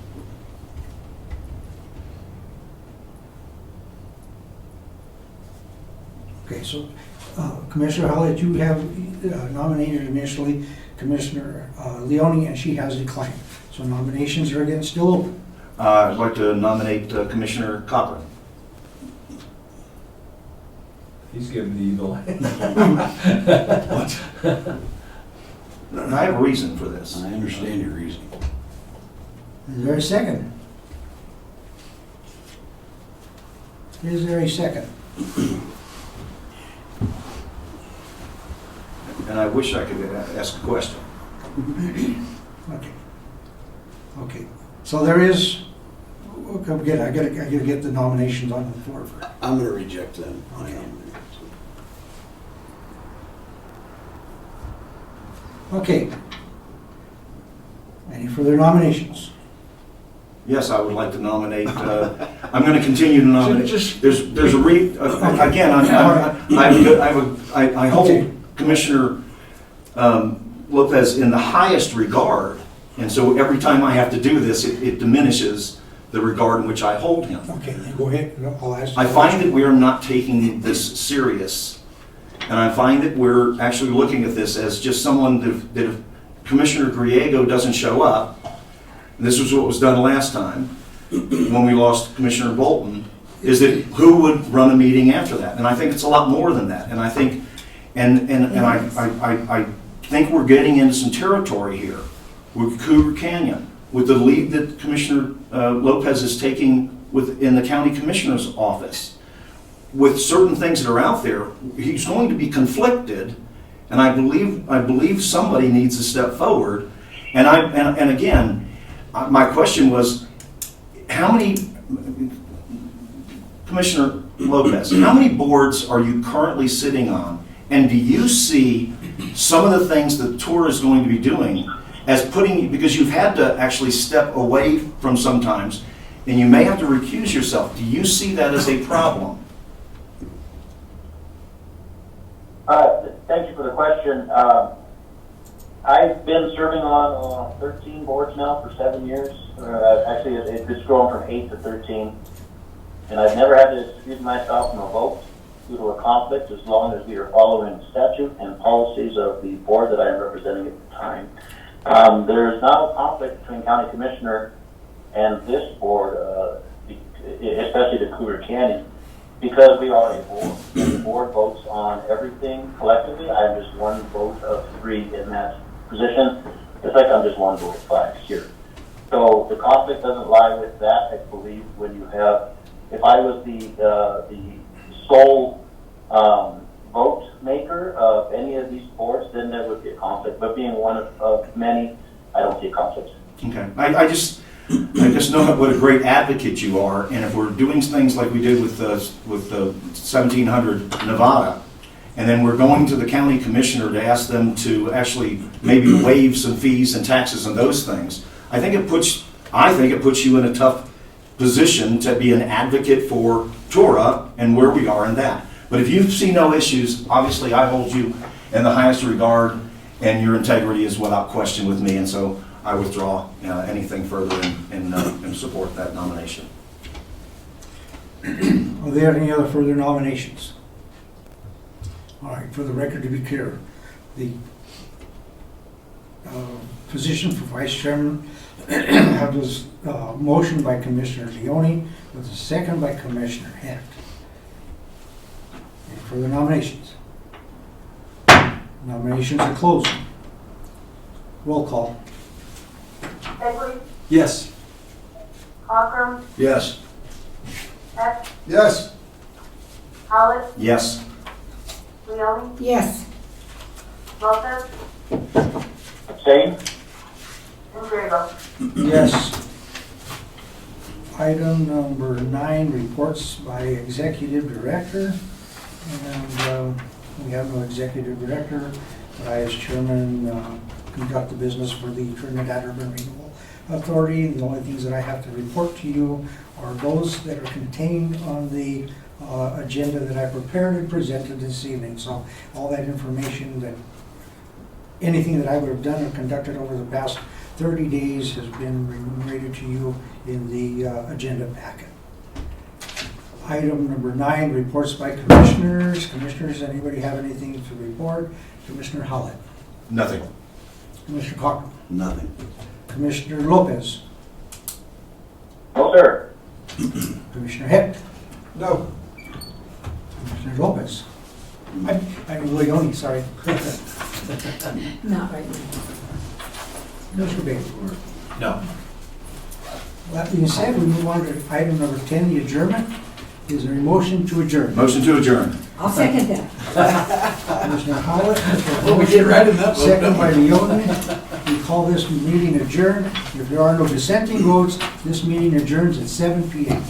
Okay, so Commissioner Howlett, you have nominated initially Commissioner Leone, and she has declined. So nominations are again still open.
I'd like to nominate Commissioner Cochran.
He's giving the eagle eye.
What? And I have a reason for this.
I understand your reason.
Is there a second? Is there a second?
And I wish I could ask a question.
Okay. Okay. So there is, again, I gotta get the nominations on the floor first.
I'm gonna reject them.
Okay.
I am.
Okay. Any further nominations?
Yes, I would like to nominate, I'm going to continue to nominate.
Just-
There's a again, I hold Commissioner Lopez in the highest regard, and so every time I have to do this, it diminishes the regard in which I hold him.
Okay, then go ahead. I'll ask you.
I find that we are not taking this serious, and I find that we're actually looking at this as just someone that if Commissioner Griego doesn't show up, and this was what was done last time when we lost Commissioner Bolton, is that who would run a meeting after that? And I think it's a lot more than that. And I think, I think we're getting into some territory here with Cougar Canyon, with the lead that Commissioner Lopez is taking in the county commissioner's office. With certain things that are out there, he's going to be conflicted, and I believe somebody needs to step forward. And again, my question was, Commissioner Lopez, how many boards are you currently sitting on? And do you see some of the things that TURA is going to be doing as because you've had to actually step away from sometimes, and you may have to recuse yourself. Do you see that as a problem?
Thank you for the question. I've been serving on 13 boards now for 7 years. Actually, it's grown from 8 to 13. And I've never had to excuse myself from a vote due to a conflict, as long as we are following statute and policies of the board that I am representing at the time. There is now a conflict between county commissioner and this board, especially the Cougar Canyon, because we are a board. And the board votes on everything collectively. I'm just one vote of 3 in that position. It's like I'm just one vote of 5 here. So the conflict doesn't lie with that. I believe when you have, if I was the sole vote maker of any of these boards, then there would be a conflict. But being one of many, I don't see a conflict.
Okay, I just know what a great advocate you are, and if we're doing things like we did with the 1700 Nevada, and then we're going to the county commissioner to ask them to actually maybe waive some fees and taxes and those things, I think it puts you in a tough position to be an advocate for TURA and where we are in that. But if you see no issues, obviously I hold you in the highest regard, and your integrity is without question with me, and so I withdraw anything further and support that nomination.
Are there any other further nominations? All right, for the record to be clear, the position for vice chairman was motion by Commissioner Leone with a second by Commissioner Hecht. Any further nominations? Nominations are closed. Roll call.
Egley,
Yes.
Cochran,
Yes.
Heck,
Yes.
Howlett,
Yes.
Leone,
Yes.
Lopez,
Abstain?
and Grego.
Yes. Item number 9, reports by executive director. And we have no executive director, but I, as chairman, conduct the business for the Trinidad Urban Renewal Authority. The only things that I have to report to you are those that are contained on the agenda that I prepared and presented this evening. So all that information, anything that I would have done or conducted over the past 30 days has been enumerated to you in the agenda packet. Item number 9, reports by commissioners. Commissioners, anybody have anything to report? Commissioner Howlett,
Nothing.
Commissioner Cochran,
Nothing.
Commissioner Lopez,
No, sir.
Commissioner Heck,
No.
Commissioner Lopez. I'm Leone, sorry.
Not right now.
Commissioner Bailey.
No.
That being said, we move on to item number 10, the adjournment. Is there a motion to adjourn?
Motion to adjourn.
I'll second that.
Commissioner Howlett.
Well, we get right in that vote,
Second
don't we?
by Leone. We call this meeting adjourned. If there are no dissenting votes, this meeting adjourns at 7 p.m.